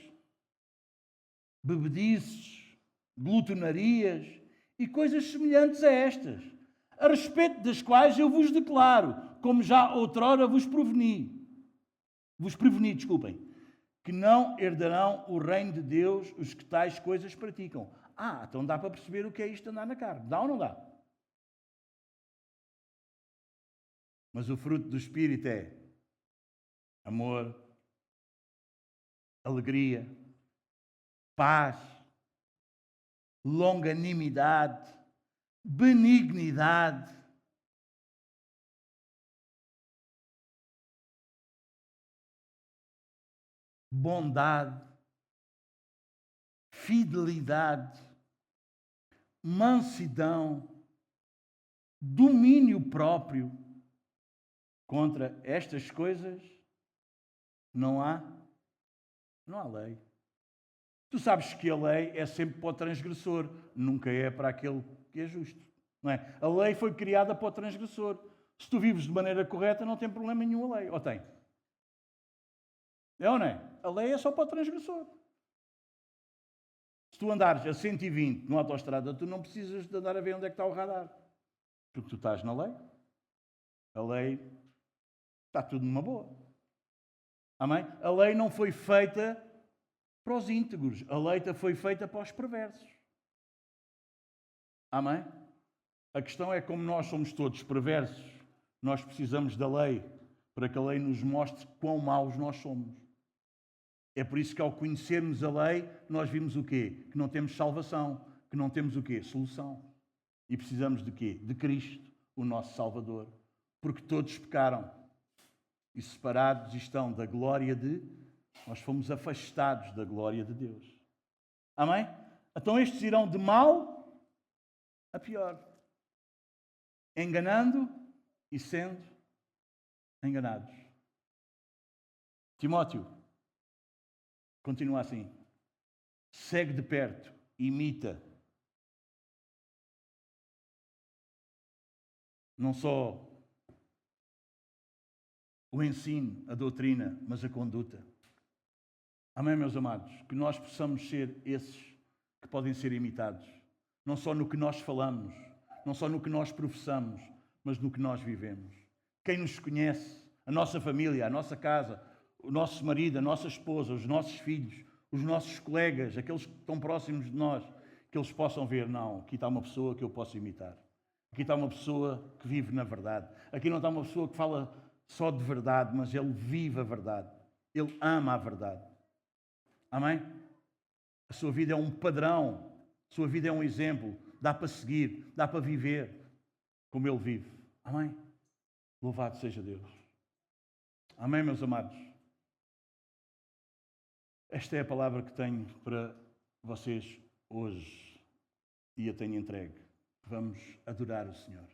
bebedices, glutonarias e coisas semelhantes a estas, a respeito das quais eu vos declaro, como já outrora vos preveni, que não herdarão o reino de Deus os que tais coisas praticam. Então dá para perceber o que é isto de andar na carne. Dá ou não dá? Mas o fruto do Espírito é amor, alegria, paz, longanimidade, benignidade, bondade, fidelidade, mansidão, domínio próprio. Contra estas coisas não há lei. Tu sabes que a lei é sempre para o transgressor, nunca é para aquele que é justo. Não é? A lei foi criada para o transgressor. Se tu vives de maneira correta, não tem problema nenhum a lei. Ou tem? É ou não é? A lei é só para o transgressor. Se tu andares a 120 numa autoestrada, tu não precisas de andar a ver onde é que está o radar. Porque tu estás na lei. A lei está tudo numa boa. Amém? A lei não foi feita para os íntegros. A lei foi feita para os perversos. Amém? A questão é como nós somos todos perversos, nós precisamos da lei para que a lei nos mostre quão maus nós somos. É por isso que ao conhecermos a lei, nós vimos o quê? Que não temos salvação, que não temos o quê? Solução. E precisamos de quê? De Cristo, o nosso Salvador. Porque todos pecaram e separados estão da glória de... Nós fomos afastados da glória de Deus. Amém? Então estes irão de mal a pior. Enganando e sendo enganados. Timóteo, continua assim. Segue de perto, imita. Não só o ensino, a doutrina, mas a conduta. Amém, meus amados? Que nós possamos ser esses que podem ser imitados. Não só no que nós falamos, não só no que nós professamos, mas no que nós vivemos. Quem nos conhece, a nossa família, a nossa casa, o nosso marido, a nossa esposa, os nossos filhos, os nossos colegas, aqueles que estão próximos de nós, que eles possam ver, não, aqui está uma pessoa que eu posso imitar. Aqui está uma pessoa que vive na verdade. Aqui não está uma pessoa que fala só de verdade, mas ele vive a verdade. Ele ama a verdade. Amém? A sua vida é um padrão. A sua vida é um exemplo. Dá para seguir, dá para viver como ele vive. Amém? Louvado seja Deus. Amém, meus amados? Esta é a palavra que tenho para vocês hoje e a tenho entregue. Vamos adorar o Senhor.